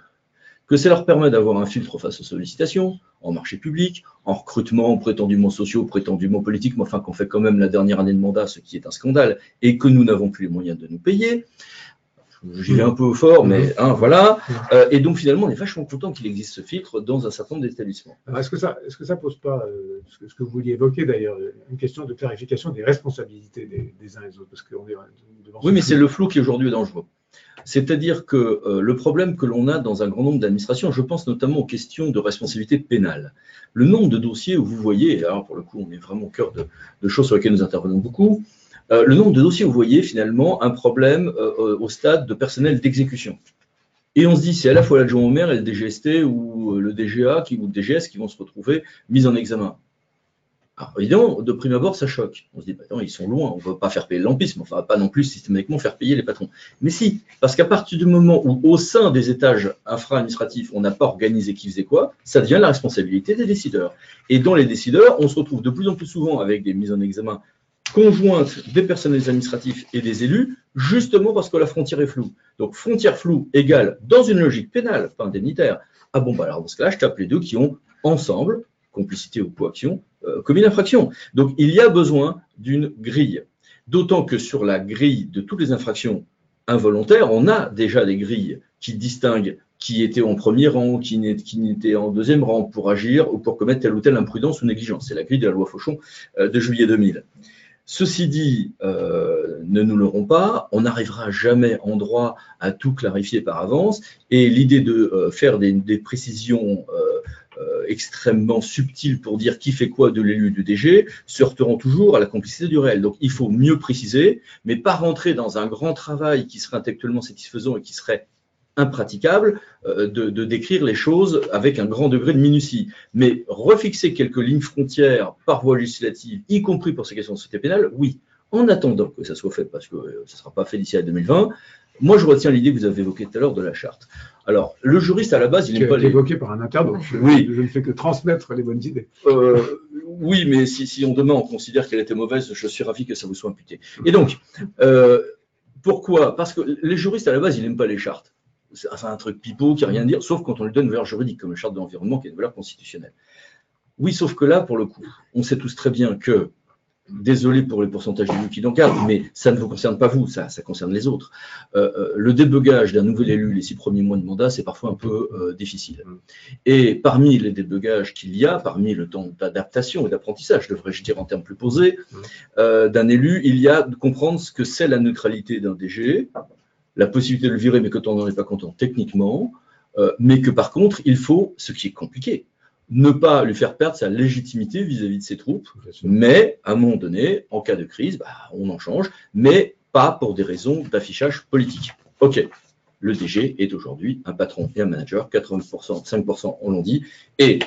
Que ça leur permet d'avoir un filtre face aux sollicitations, en marché public, en recrutement prétendument sociaux, prétendument politiques, mais enfin qu'on fait quand même la dernière année de mandat, ce qui est un scandale, et que nous n'avons plus les moyens de nous payer. J'y vais un peu fort, mais voilà. Et donc finalement, on est vachement content qu'il existe ce filtre dans un certain nombre d'établissements. Est-ce que ça pose pas, ce que vous vouliez évoquer d'ailleurs, une question de clarification des responsabilités des uns et des autres, parce qu'on est devant. Oui, mais c'est le flou qui aujourd'hui est dangereux. C'est-à-dire que le problème que l'on a dans un grand nombre d'administrations, je pense notamment aux questions de responsabilité pénale. Le nombre de dossiers où vous voyez, et alors pour le coup, on est vraiment au cœur de choses sur lesquelles nous intervenons beaucoup. Le nombre de dossiers où vous voyez finalement un problème au stade de personnel d'exécution. Et on se dit, c'est à la fois l'adjoint au maire et le DGST ou le DGA ou le DGS qui vont se retrouver mis en examen. Alors évidemment, de prime abord, ça choque. On se dit, bah, attends, ils sont loin, on ne va pas faire payer le lampisme, enfin, pas non plus systématiquement faire payer les patrons. Mais si, parce qu'à partir du moment où, au sein des étages infra-administratifs, on n'a pas organisé qui faisait quoi, ça devient la responsabilité des décideurs. Et dans les décideurs, on se retrouve de plus en plus souvent avec des mises en examen conjointe des personnels administratifs et des élus, justement parce que la frontière est floue. Donc, frontière floue égale, dans une logique pénale, pas indemnitaire, ah bon, bah alors dans ce cas-là, je tape les deux qui ont ensemble, complicité ou coaction, commis l'infraction. Donc, il y a besoin d'une grille. D'autant que sur la grille de toutes les infractions involontaires, on a déjà des grilles qui distinguent qui était en premier rang, qui n'était en deuxième rang pour agir ou pour commettre telle ou telle imprudence ou négligence. C'est la grille de la loi Fauchon de juillet 2000. Ceci dit, ne nous leurrons pas, on n'arrivera jamais en droit à tout clarifier par avance, et l'idée de faire des précisions extrêmement subtiles pour dire qui fait quoi de l'élu du DG se heurteront toujours à la complicité du réel. Donc il faut mieux préciser, mais pas rentrer dans un grand travail qui serait intellectuellement satisfaisant et qui serait impraticable de décrire les choses avec un grand degré de minutie. Mais refixer quelques lignes frontières par voie législative, y compris pour ces questions de société pénale, oui. En attendant que ça soit fait, parce que ça ne sera pas fait d'ici à 2020, moi je retiens l'idée que vous avez évoquée tout à l'heure de la charte. Alors, le juriste à la base, il n'est pas évoqué par un interne, donc oui. Je ne fais que transmettre les bonnes idées. Oui, mais si demain on considère qu'elle était mauvaise, je suis ravi que ça vous soit imputé. Et donc, pourquoi? Parce que les juristes à la base, ils n'aiment pas les chartes. C'est un truc pipeau qui n'a rien à dire, sauf quand on lui donne une valeur juridique, comme la charte de l'environnement qui a une valeur constitutionnelle. Oui, sauf que là, pour le coup, on sait tous très bien que désolé pour les pourcentages d'élus qui l'encadrent, mais ça ne vous concerne pas vous, ça concerne les autres. Le débugage d'un nouvel élu les 6 premiers mois de mandat, c'est parfois un peu difficile. Et parmi les débugages qu'il y a, parmi le temps d'adaptation et d'apprentissage, devrais-je dire en termes plus posés, d'un élu, il y a de comprendre ce que c'est la neutralité d'un DG, la possibilité de le virer, mais quand on n'en est pas content techniquement, mais que par contre, il faut, ce qui est compliqué, ne pas lui faire perdre sa légitimité vis-à-vis de ses troupes, mais à un moment donné, en cas de crise, on en change, mais pas pour des raisons d'affichage politique. Ok, le DG est aujourd'hui un patron et un manager, 80%, 5% on l'ont dit, et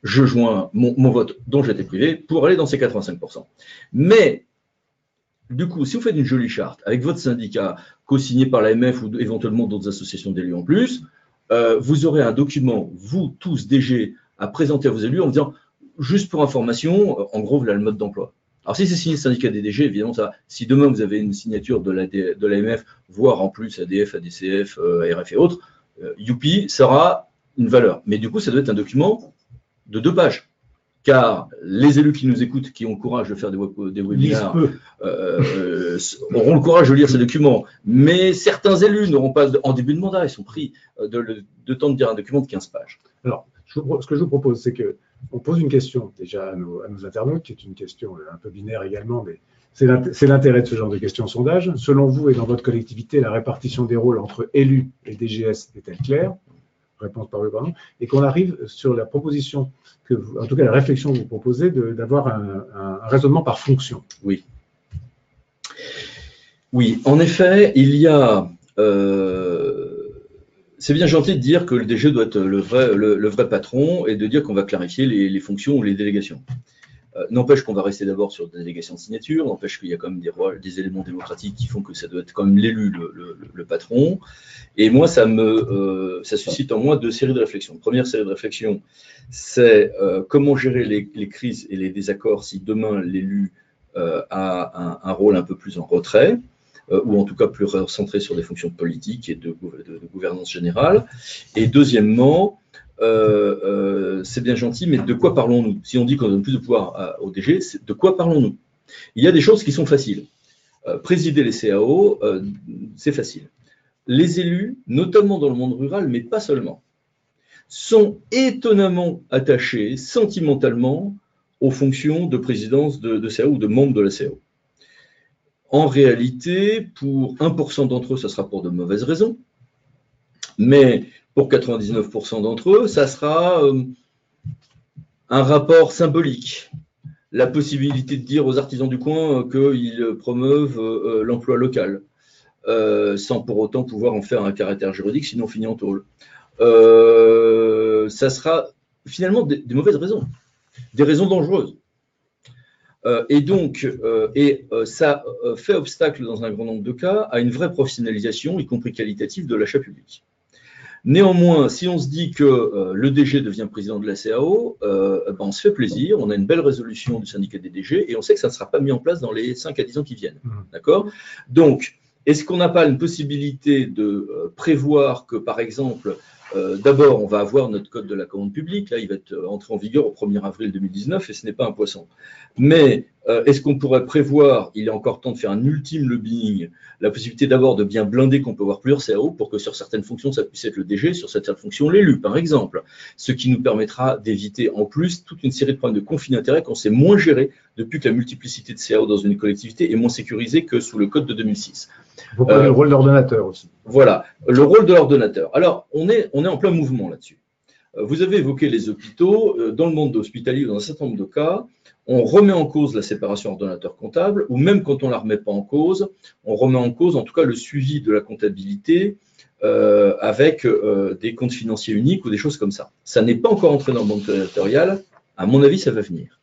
je joins mon vote dont j'étais privé pour aller dans ces 85%. Mais, du coup, si vous faites une jolie charte avec votre syndicat, co-signé par l'AMF ou éventuellement d'autres associations d'élus en plus, vous aurez un document, vous tous DG, à présenter à vos élus en disant, juste pour information, en gros, voilà le mode d'emploi. Alors si c'est signé le syndicat des DG, évidemment, ça, si demain vous avez une signature de l'AMF, voire en plus ADF, ADCF, ARF et autres, youpi, ça aura une valeur. Mais du coup, ça doit être un document de 2 pages. Car les élus qui nous écoutent, qui ont le courage de faire des webinaires, auront le courage de lire ces documents. Mais certains élus n'auront pas, en début de mandat, ils sont pris de temps de dire un document de 15 pages. Alors, ce que je vous propose, c'est qu'on pose une question déjà à nos internautes, qui est une question un peu binaire également, mais c'est l'intérêt de ce genre de questions sondage. Selon vous et dans votre collectivité, la répartition des rôles entre élus et DGS est-elle claire? Réponse par oui, par non. Et qu'on arrive sur la proposition, en tout cas la réflexion que vous proposez, d'avoir un raisonnement par fonction. Oui. Oui, en effet, il y a... c'est bien gentil de dire que le DG doit être le vrai patron et de dire qu'on va clarifier les fonctions ou les délégations. N'empêche qu'on va rester d'abord sur des délégations de signature, n'empêche qu'il y a quand même des éléments démocratiques qui font que ça doit être quand même l'élu, le patron. Et moi, ça suscite en moi 2 séries de réflexions. Première série de réflexions, c'est comment gérer les crises et les désaccords si demain l'élu a un rôle un peu plus en retrait, ou en tout cas plus centré sur des fonctions politiques et de gouvernance générale. Et deuxièmement, c'est bien gentil, mais de quoi parlons-nous? Si on dit qu'on donne plus de pouvoir au DG, de quoi parlons-nous? Il y a des choses qui sont faciles. Présider les CAO, c'est facile. Les élus, notamment dans le monde rural, mais pas seulement, sont étonnamment attachés sentimentalement aux fonctions de présidence de CAO ou de membre de la CAO. En réalité, pour 1% d'entre eux, ça sera pour de mauvaises raisons, mais pour 99% d'entre eux, ça sera un rapport symbolique. La possibilité de dire aux artisans du coin qu'ils promeuvent l'emploi local, sans pour autant pouvoir en faire un caractère juridique, sinon on finit en tôle. Ça sera finalement des mauvaises raisons, des raisons dangereuses. Et donc, ça fait obstacle dans un grand nombre de cas à une vraie professionnalisation, y compris qualitative, de l'achat public. Néanmoins, si on se dit que le DG devient président de la CAO, on se fait plaisir, on a une belle résolution du syndicat des DG et on sait que ça ne sera pas mis en place dans les 5 à 10 ans qui viennent. D'accord ? Donc, est-ce qu'on n'a pas une possibilité de prévoir que, par exemple, d'abord, on va avoir notre code de la commande publique, là, il va être entré en vigueur au 1er avril 2019 et ce n'est pas un poisson. Mais est-ce qu'on pourrait prévoir, il est encore temps de faire un ultime lobbying, la possibilité d'abord de bien blinder qu'on peut avoir plusieurs CAO pour que sur certaines fonctions, ça puisse être le DG, sur certaines fonctions, l'élu, par exemple. Ce qui nous permettra d'éviter en plus toute une série de problèmes de conflits d'intérêts qu'on sait moins gérer depuis que la multiplicité de CAO dans une collectivité est moins sécurisée que sous le code de 2006. Vous parlez le rôle d'ordonnateur aussi. Voilà, le rôle de l'ordonnateur. Alors, on est en plein mouvement là-dessus. Vous avez évoqué les hôpitaux. Dans le monde hospitalier, dans un certain nombre de cas, on remet en cause la séparation ordonnateur-comptable, ou même quand on ne la remet pas en cause, on remet en cause en tout cas le suivi de la comptabilité avec des comptes financiers uniques ou des choses comme ça. Ça n'est pas encore entré dans le monde territorial. À mon avis, ça va venir.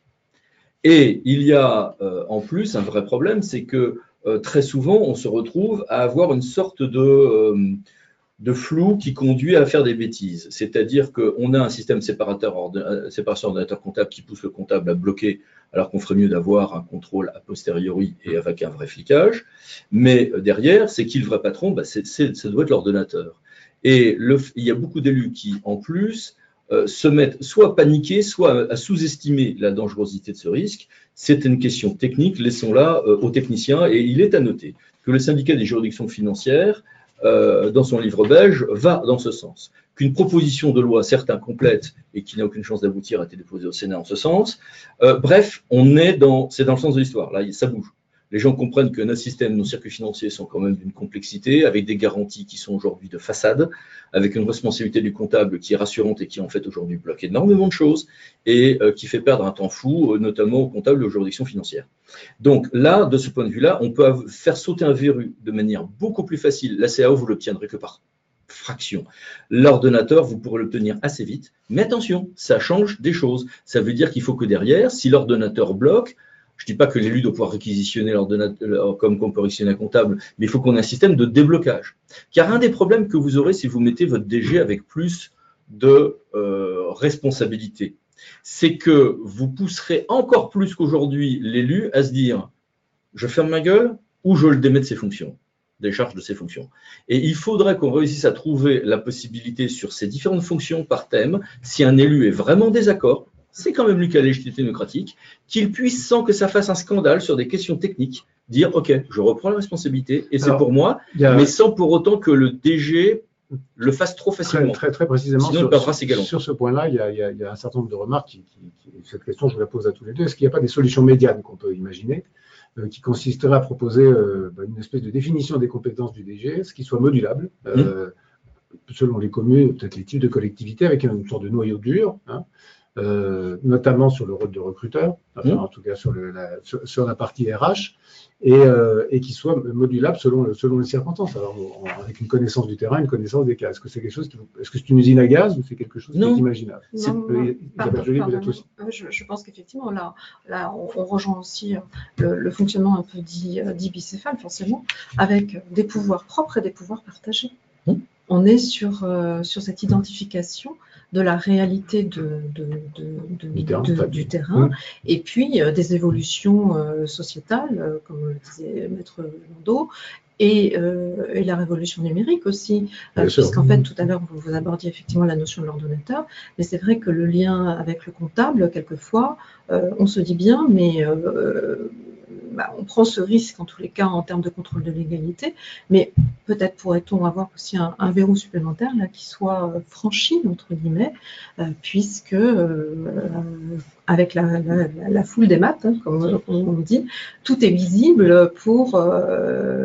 Et il y a en plus un vrai problème, c'est que très souvent, on se retrouve à avoir une sorte de flou qui conduit à faire des bêtises. C'est-à-dire qu'on a un système séparation ordonnateur-comptable qui pousse le comptable à bloquer, alors qu'on ferait mieux d'avoir un contrôle a posteriori et avec un vrai flicage. Mais derrière, c'est qui le vrai patron? Ça doit être l'ordonnateur. Et il y a beaucoup d'élus qui, en plus, se mettent soit à paniquer, soit à sous-estimer la dangerosité de ce risque. C'est une question technique, laissons-la aux techniciens. Et il est à noter que le syndicat des juridictions financières, dans son livre belge, va dans ce sens. Qu'une proposition de loi, certes incomplète et qui n'a aucune chance d'aboutir, a été déposée au Sénat en ce sens. Bref, c'est dans le sens de l'histoire. Là, ça bouge. Les gens comprennent que nos systèmes, nos circuits financiers sont quand même d'une complexité, avec des garanties qui sont aujourd'hui de façade, avec une responsabilité du comptable qui est rassurante et qui en fait aujourd'hui bloque énormément de choses et qui fait perdre un temps fou, notamment aux comptables et aux juridictions financières. Donc là, de ce point de vue-là, on peut faire sauter un verrou de manière beaucoup plus facile. La CAO, vous l'obtiendrez que par fraction. L'ordonnateur, vous pourrez l'obtenir assez vite, mais attention, ça change des choses. Ça veut dire qu'il faut que derrière, si l'ordonnateur bloque, je ne dis pas que l'élu doit pouvoir réquisitionner l'ordonnateur comme on peut réquisitionner un comptable, mais il faut qu'on ait un système de déblocage. Car un des problèmes que vous aurez si vous mettez votre DG avec plus de responsabilité, c'est que vous pousserez encore plus qu'aujourd'hui l'élu à se dire « je ferme ma gueule » ou « je le démets de ses fonctions ». Décharge de ses fonctions. Et il faudrait qu'on réussisse à trouver la possibilité sur ces différentes fonctions par thème, si un élu est vraiment en désaccord, c'est quand même lui qui a la légitimité démocratique, qu'il puisse, sans que ça fasse un scandale sur des questions techniques, dire « Ok, je reprends la responsabilité et c'est pour moi », mais sans pour autant que le DG le fasse trop facilement. Très précisément, sinon il perdra ses galons. Sur ce point-là, il y a un certain nombre de remarques. Cette question, je vous la pose à tous les deux. Est-ce qu'il n'y a pas des solutions médianes qu'on peut imaginer qui consisterait à proposer une espèce de définition des compétences du DG, ce qui soit modulable, selon les communes, peut-être les types de collectivités, avec une sorte de noyau dur, notamment sur le rôle de recruteur, enfin, en tout cas sur la partie RH, et qui soit modulable selon les circonstances. Alors, avec une connaissance du terrain, une connaissance des cas. Est-ce que c'est quelque chose est-ce que c'est une usine à gaz ou c'est quelque chose qui est imaginable? Je pense qu'effectivement, là on rejoint aussi le fonctionnement un peu dit bicéphale, forcément, avec des pouvoirs propres et des pouvoirs partagés. On est sur cette identification de la réalité du terrain et puis des évolutions sociétales, comme le disait Maître Landau, et la révolution numérique aussi, puisqu'en fait, tout à l'heure, vous abordiez effectivement la notion de l'ordonnateur, mais c'est vrai que le lien avec le comptable, quelquefois, on se dit bien, mais on prend ce risque en tous les cas en termes de contrôle de légalité, mais peut-être pourrait-on avoir aussi un verrou supplémentaire là, qui soit franchi, entre guillemets, puisque avec la foule des maths, comme on dit, tout est visible pour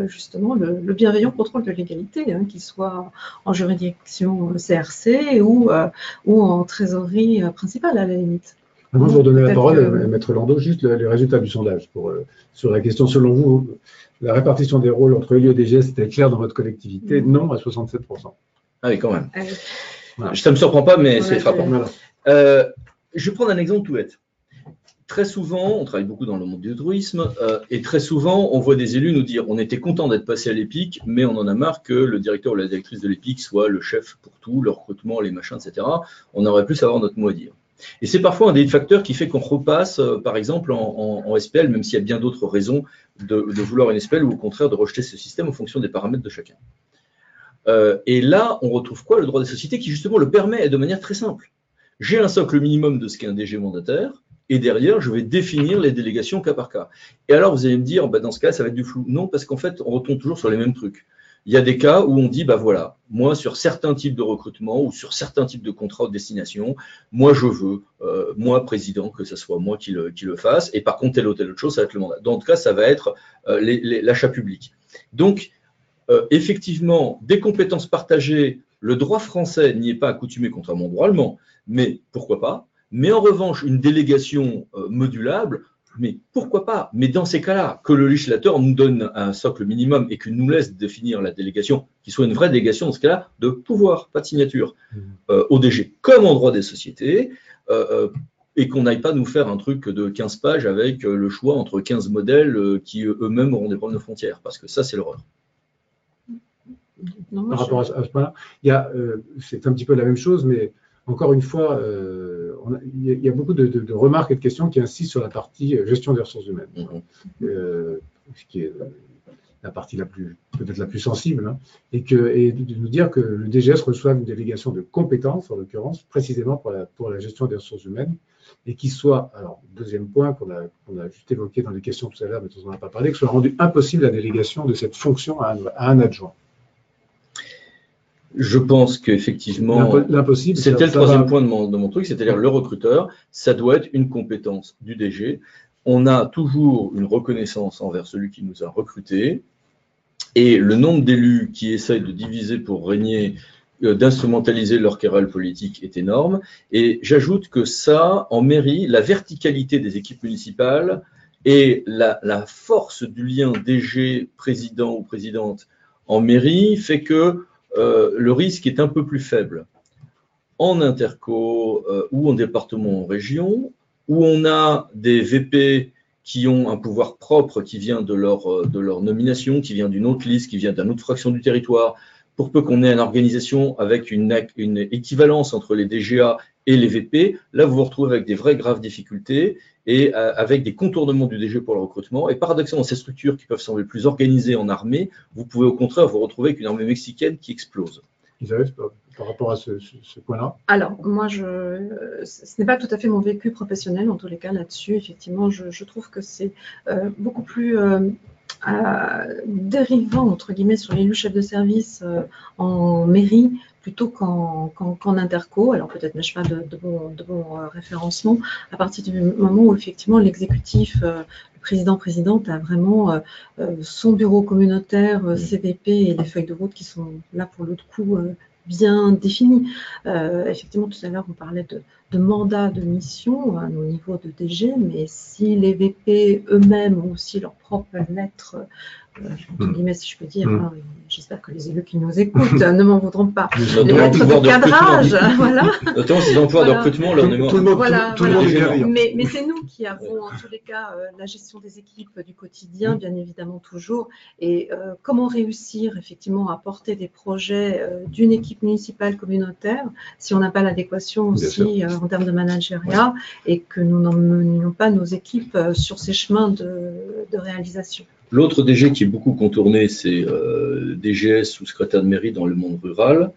justement le bienveillant contrôle de légalité, qu'il soit en juridiction CRC ou en trésorerie principale à la limite. Avant de vous redonner la parole, Maître Landau, juste les résultats du sondage sur la question, selon vous, la répartition des rôles entre élus et DG, c'était clair dans votre collectivité? Non, à 67%. Ah oui, quand même. Voilà. Ça ne me surprend pas, mais c'est frappant. Je vais prendre un exemple tout bête. Très souvent, on travaille beaucoup dans le monde du tourisme, et très souvent, on voit des élus nous dire on était content d'être passé à l'EPIC, mais on en a marre que le directeur ou la directrice de l'EPIC soit le chef pour tout, le recrutement, les machins, etc. On aurait pu savoir notre mot à dire. Et c'est parfois un des facteurs qui fait qu'on repasse, par exemple, en SPL, même s'il y a bien d'autres raisons de vouloir une SPL ou au contraire de rejeter ce système en fonction des paramètres de chacun. Et là, on retrouve quoi? Le droit des sociétés qui justement le permet de manière très simple. J'ai un socle minimum de ce qu'est un DG mandataire, et derrière, je vais définir les délégations cas par cas. Et alors, vous allez me dire, dans ce cas, ça va être du flou. Non, parce qu'en fait, on retombe toujours sur les mêmes trucs. Il y a des cas où on dit, voilà, moi, sur certains types de recrutement ou sur certains types de contrats de destination, moi, je veux, moi, président, que ce soit moi qui le fasse, et par contre, telle ou telle autre chose, ça va être le mandat. Dans tout cas, ça va être l'achat public. Donc, effectivement, des compétences partagées, le droit français n'y est pas accoutumé, contrairement au droit allemand, mais pourquoi pas? Mais en revanche, une délégation modulable, mais pourquoi pas? Mais dans ces cas-là, que le législateur nous donne un socle minimum et qu'il nous laisse définir la délégation, qui soit une vraie délégation, dans ce cas-là, de pouvoir, pas de signature, au DG, comme en droit des sociétés, et qu'on n'aille pas nous faire un truc de 15 pages avec le choix entre 15 modèles qui eux-mêmes auront des problèmes de frontières, parce que ça, c'est l'horreur. Par rapport à ce point-là, c'est un petit peu la même chose, mais encore une fois, il y a beaucoup de remarques et de questions qui insistent sur la partie gestion des ressources humaines, la partie peut-être la plus sensible, hein, et de nous dire que le DGS reçoive une délégation de compétences, en l'occurrence, précisément pour la gestion des ressources humaines, et qu'il soit, alors, deuxième point qu'on a juste évoqué dans les questions tout à l'heure, mais dont on n'a pas parlé, que soit rendu impossible la délégation de cette fonction à un adjoint. Je pense qu'effectivement, l'impossible, c'était le troisième point de mon truc, c'est-à-dire le recruteur, ça doit être une compétence du DG. On a toujours une reconnaissance envers celui qui nous a recrutés, et le nombre d'élus qui essayent de diviser pour régner, d'instrumentaliser leur querelle politique est énorme. Et j'ajoute que ça, en mairie, la verticalité des équipes municipales et la force du lien DG, président ou présidente en mairie fait que le risque est un peu plus faible. En interco ou en département, en région, où on a des VP qui ont un pouvoir propre qui vient de leur nomination, qui vient d'une autre liste, qui vient d'une autre fraction du territoire, pour peu qu'on ait une organisation avec une équivalence entre les DGA et les VP, là vous vous retrouvez avec des vraies graves difficultés et avec des contournements du DG pour le recrutement. Et paradoxalement, ces structures qui peuvent sembler plus organisées en armée, vous pouvez au contraire vous retrouver avec une armée mexicaine qui explose. Isabelle, par rapport à ce point-là? Alors, moi, ce n'est pas tout à fait mon vécu professionnel, en tous les cas, là-dessus. Effectivement, je trouve que c'est beaucoup plus dérivant, entre guillemets, sur l'élu chef de service en mairie plutôt qu'en interco. Alors, peut-être n'ai-je pas de bons référencements. À partir du moment où, effectivement, l'exécutif, le président-présidente a vraiment son bureau communautaire, CVP et les feuilles de route qui sont là, pour le coup, bien défini. Effectivement, tout à l'heure, on parlait de mandat de mission au niveau de DG, mais si les VP eux-mêmes ont aussi leur propre lettre, entre guillemets, si je peux dire, hein, j'espère que les élus qui nous écoutent ne m'en voudront pas. Les lettres de cadrage, voilà. Notamment ces emplois de recrutement, là, on est mort. Tout le monde est gagnant. Mais c'est nous qui avons, en tous les cas, la gestion des équipes du quotidien, bien évidemment, toujours. Et comment réussir, effectivement, à porter des projets d'une équipe municipale communautaire si on n'a pas l'adéquation aussi en termes de managériat et que nous n'emmenions pas nos équipes sur ces chemins de réalisation. L'autre DG qui est beaucoup contourné, c'est DGS ou secrétaire de mairie dans le monde rural,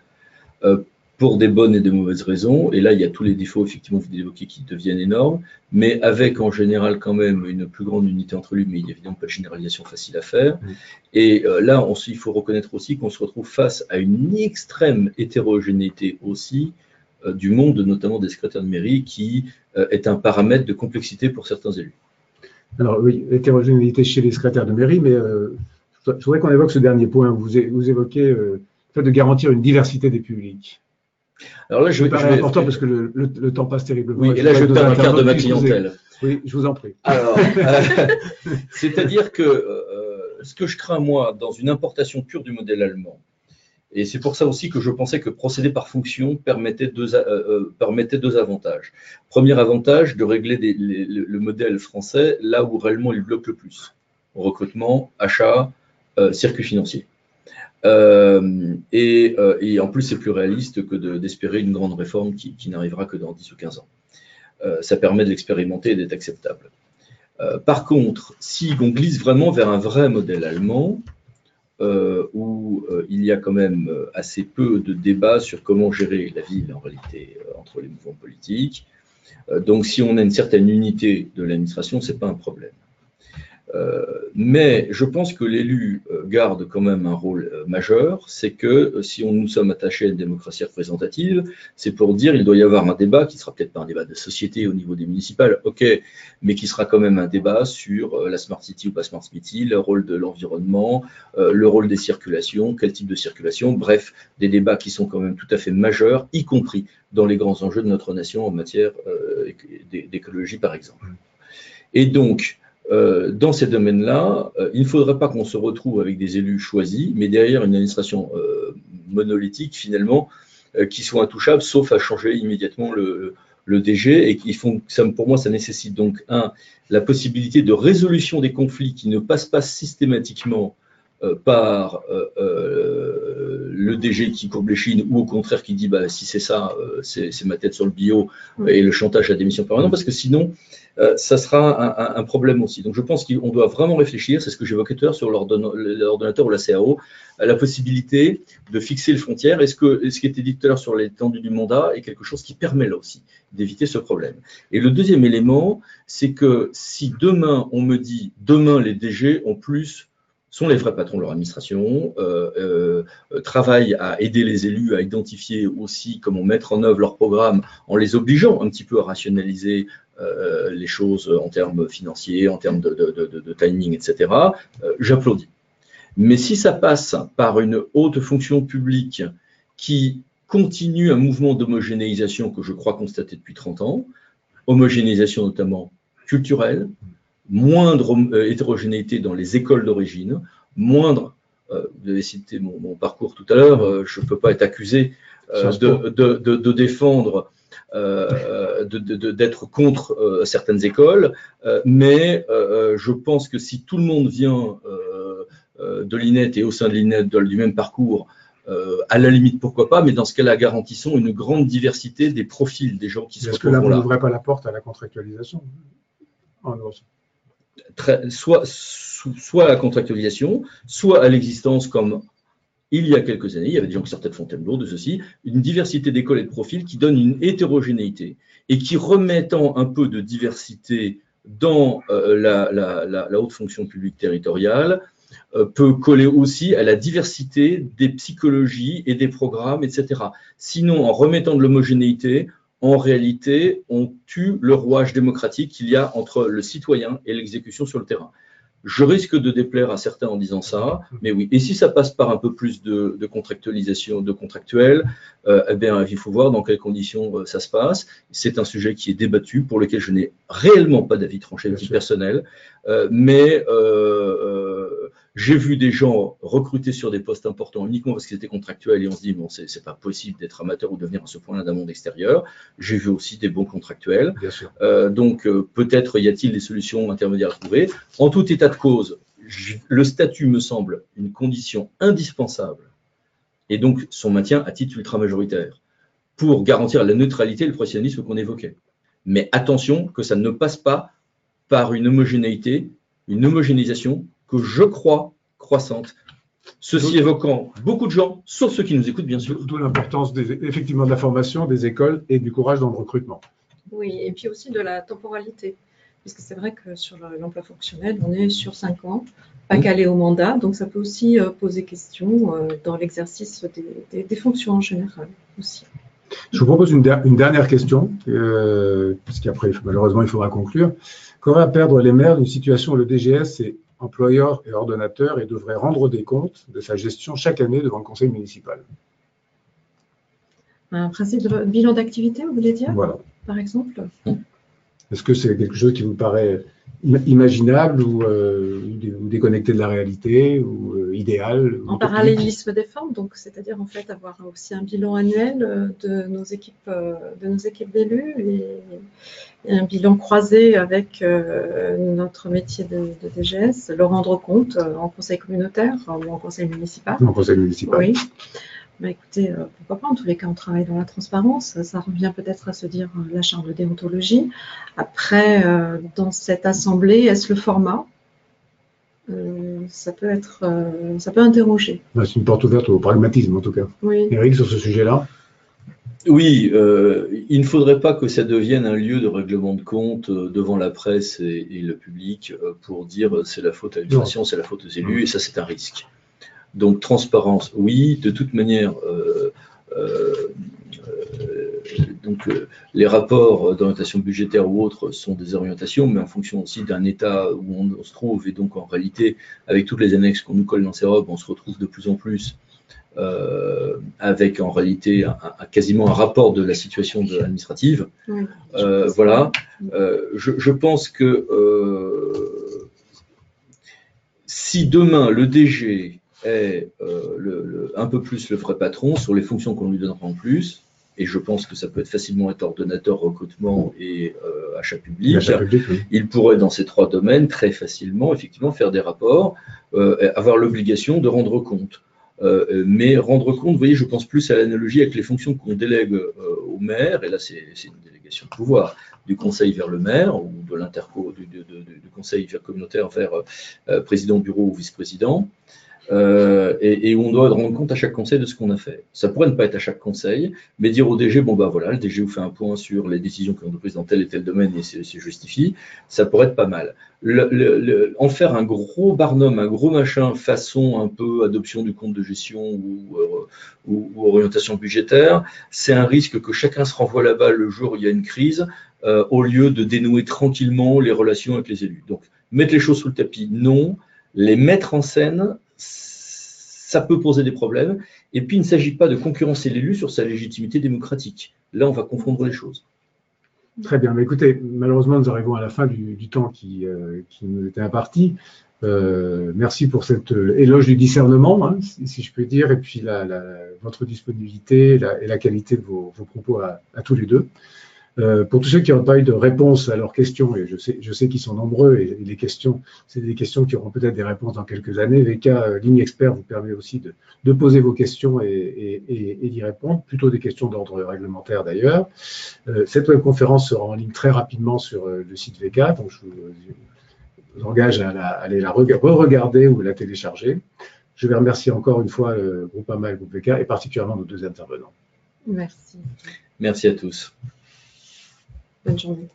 pour des bonnes et des mauvaises raisons. Et là, il y a tous les défauts, effectivement, vous évoquez, qui deviennent énormes, mais avec en général quand même une plus grande unité entre lui, mais il n'y a évidemment pas de généralisation facile à faire. Et là, il faut reconnaître aussi qu'on se retrouve face à une extrême hétérogénéité aussi du monde, notamment des secrétaires de mairie, qui est un paramètre de complexité pour certains élus. Alors oui, l'hétérogénéité chez les secrétaires de mairie, mais je voudrais qu'on évoque ce dernier point. Vous évoquez le fait de garantir une diversité des publics. Alors là, c'est important parce que le temps passe terriblement. Oui, et là, je perds un quart de ma clientèle. Oui, je vous en prie. Alors, c'est-à-dire que ce que je crains, moi, dans une importation pure du modèle allemand, et c'est pour ça aussi que je pensais que procéder par fonction permettait deux avantages. Premier avantage, de régler le modèle français là où réellement il bloque le plus. Recrutement, achat, circuit financier. Et en plus, c'est plus réaliste que d'espérer une grande réforme qui n'arrivera que dans 10 ou 15 ans. Ça permet de l'expérimenter et d'être acceptable. Par contre, si on glisse vraiment vers un vrai modèle allemand, où il y a quand même assez peu de débats sur comment gérer la ville en réalité entre les mouvements politiques. Donc si on a une certaine unité de l'administration, ce n'est pas un problème. Mais je pense que l'élu garde quand même un rôle majeur, c'est que si nous sommes attachés à une démocratie représentative, c'est pour dire qu'il doit y avoir un débat qui sera peut-être pas un débat de société au niveau des municipales, ok, mais qui sera quand même un débat sur la Smart City ou pas Smart City, le rôle de l'environnement, le rôle des circulations, quel type de circulation, bref, des débats qui sont quand même tout à fait majeurs, y compris dans les grands enjeux de notre nation en matière d'écologie par exemple. Et donc, dans ces domaines-là, il ne faudrait pas qu'on se retrouve avec des élus choisis, mais derrière une administration monolithique, finalement, qui soit intouchable, sauf à changer immédiatement le DG. Et pour moi, ça nécessite donc, la possibilité de résolution des conflits qui ne passent pas systématiquement par le DG qui courbe les chines ou au contraire qui dit bah, si c'est ça, c'est ma tête sur le bio et le chantage à la démission permanente, parce que sinon, ça sera un problème aussi. Donc je pense qu'on doit vraiment réfléchir, c'est ce que j'évoquais tout à l'heure sur l'ordonnateur ou la CAO, à la possibilité de fixer les frontières. Et ce qui était dit tout à l'heure sur l'étendue du mandat est quelque chose qui permet là aussi d'éviter ce problème. Et le deuxième élément, c'est que si demain, on me dit, demain les DG sont les vrais patrons de leur administration, travaillent à aider les élus à identifier aussi comment mettre en œuvre leur programme en les obligeant un petit peu à rationaliser les choses en termes financiers, en termes de timing, etc., j'applaudis. Mais si ça passe par une haute fonction publique qui continue un mouvement d'homogénéisation que je crois constater depuis 30 ans, homogénéisation notamment culturelle, moindre hétérogénéité dans les écoles d'origine, moindre, vous avez cité mon parcours tout à l'heure, je ne peux pas être accusé de défendre, d'être contre certaines écoles, mais je pense que si tout le monde vient de l'INET et au sein de l'INET du même parcours, à la limite, pourquoi pas, mais dans ce cas-là, garantissons une grande diversité des profils des gens qui se retrouvent là. Est-ce que là, vous n'ouvrez pas la porte à la contractualisation? Soit à la contractualisation, soit à l'existence, comme il y a quelques années, il y avait des gens qui sortaient de Fontainebleau, de ceci, une diversité d'écoles et de profils qui donne une hétérogénéité et qui, remettant un peu de diversité dans la haute fonction publique territoriale, peut coller aussi à la diversité des psychologies et des programmes, etc. Sinon, en remettant de l'homogénéité, en réalité, on tue le rouage démocratique qu'il y a entre le citoyen et l'exécution sur le terrain. Je risque de déplaire à certains en disant ça, mais oui. Et si ça passe par un peu plus de contractualisation, de contractuel, eh bien, il faut voir dans quelles conditions ça se passe. C'est un sujet qui est débattu, pour lequel je n'ai réellement pas d'avis tranché personnel, mais j'ai vu des gens recrutés sur des postes importants uniquement parce qu'ils étaient contractuels et on se dit, bon, c'est pas possible d'être amateur ou de venir à ce point-là d'un monde extérieur. J'ai vu aussi des bons contractuels. Donc, peut-être y a-t-il des solutions intermédiaires à trouver. En tout état de cause, le statut me semble une condition indispensable et donc son maintien à titre ultra-majoritaire pour garantir la neutralité et le professionnalisme qu'on évoquait. Mais attention que ça ne passe pas par une homogénéité, une homogénéisation que je crois croissante. Ceci évoquant beaucoup de gens, sauf ceux qui nous écoutent, bien sûr. D'où l'importance effectivement de la formation, des écoles et du courage dans le recrutement. Oui, et puis aussi de la temporalité. Puisque c'est vrai que sur l'emploi fonctionnel, on est sur 5 ans, pas calé au mandat, donc ça peut aussi poser question dans l'exercice des fonctions en général aussi. Je vous propose une dernière question, parce qu'après, malheureusement, il faudra conclure. Qu'auraient à perdre les maires d'une situation où le DGS est employeur et ordonnateur et devrait rendre des comptes de sa gestion chaque année devant le conseil municipal? Un principe de bilan d'activité, vous voulez dire? Voilà. Par exemple? Est-ce que c'est quelque chose qui vous paraît imaginable ou déconnecté de la réalité ou idéal? En parallélisme des formes, donc c'est-à-dire en fait avoir aussi un bilan annuel de nos équipes d'élus et un bilan croisé avec notre métier de DGS, le rendre compte en conseil communautaire ou en conseil municipal. En conseil municipal. Oui. Bah, écoutez, pourquoi pas, en tous les cas, on travaille dans la transparence. Ça revient peut-être à se dire la charte de déontologie. Après, dans cette assemblée, est-ce le format? Ça peut interroger. C'est une porte ouverte au pragmatisme, en tout cas. Oui. Eric, sur ce sujet-là? Oui, il ne faudrait pas que ça devienne un lieu de règlement de compte devant la presse et le public pour dire c'est la faute à l'administration, c'est la faute aux élus, et ça, c'est un risque. Donc, transparence, oui. De toute manière, les rapports d'orientation budgétaire ou autres sont des orientations, mais en fonction aussi d'un état où on se trouve. Et donc, en réalité, avec toutes les annexes qu'on nous colle dans ces robes, on se retrouve de plus en plus avec, en réalité, quasiment un rapport de la situation administrative. Oui, voilà. Je pense que si demain, le DG est un peu plus le vrai patron sur les fonctions qu'on lui donnera en plus, et je pense que ça peut être facilement être ordonnateur, recrutement et achat public, oui. Il pourrait dans ces 3 domaines très facilement effectivement faire des rapports, avoir l'obligation de rendre compte. mais rendre compte, vous voyez, je pense plus à l'analogie avec les fonctions qu'on délègue au maire, et là c'est une délégation de pouvoir du conseil vers le maire, ou de du conseil communautaire vers président, bureau ou vice-président, et où on doit rendre compte à chaque conseil de ce qu'on a fait. Ça pourrait ne pas être à chaque conseil, mais dire au DG, bon bah voilà, le DG vous fait un point sur les décisions qui ont été prises dans tel et tel domaine et c'est justifie, ça pourrait être pas mal. En faire un gros barnum, un gros machin, façon un peu adoption du compte de gestion ou orientation budgétaire, c'est un risque que chacun se renvoie la balle le jour où il y a une crise, au lieu de dénouer tranquillement les relations avec les élus. Donc, mettre les choses sous le tapis, non. Les mettre en scène, ça peut poser des problèmes. Et puis, il ne s'agit pas de concurrencer l'élu sur sa légitimité démocratique. Là, on va confondre les choses. Très bien. Mais écoutez, malheureusement, nous arrivons à la fin du temps qui nous était imparti. Merci pour cet éloge du discernement, hein, si je peux dire, et puis votre disponibilité et la qualité de vos propos à tous les deux. Pour tous ceux qui n'ont pas eu de réponse à leurs questions, et je sais qu'ils sont nombreux, et les questions, c'est des questions qui auront peut-être des réponses dans quelques années. VK Ligne Expert vous permet aussi de poser vos questions et d'y répondre, plutôt des questions d'ordre réglementaire d'ailleurs. Cette webconférence sera en ligne très rapidement sur le site VK, donc je vous engage à aller la re-regarder ou la télécharger. Je vais remercier encore une fois le groupe AMA et le groupe VK, et particulièrement nos deux intervenants. Merci. Merci à tous. Bonne journée.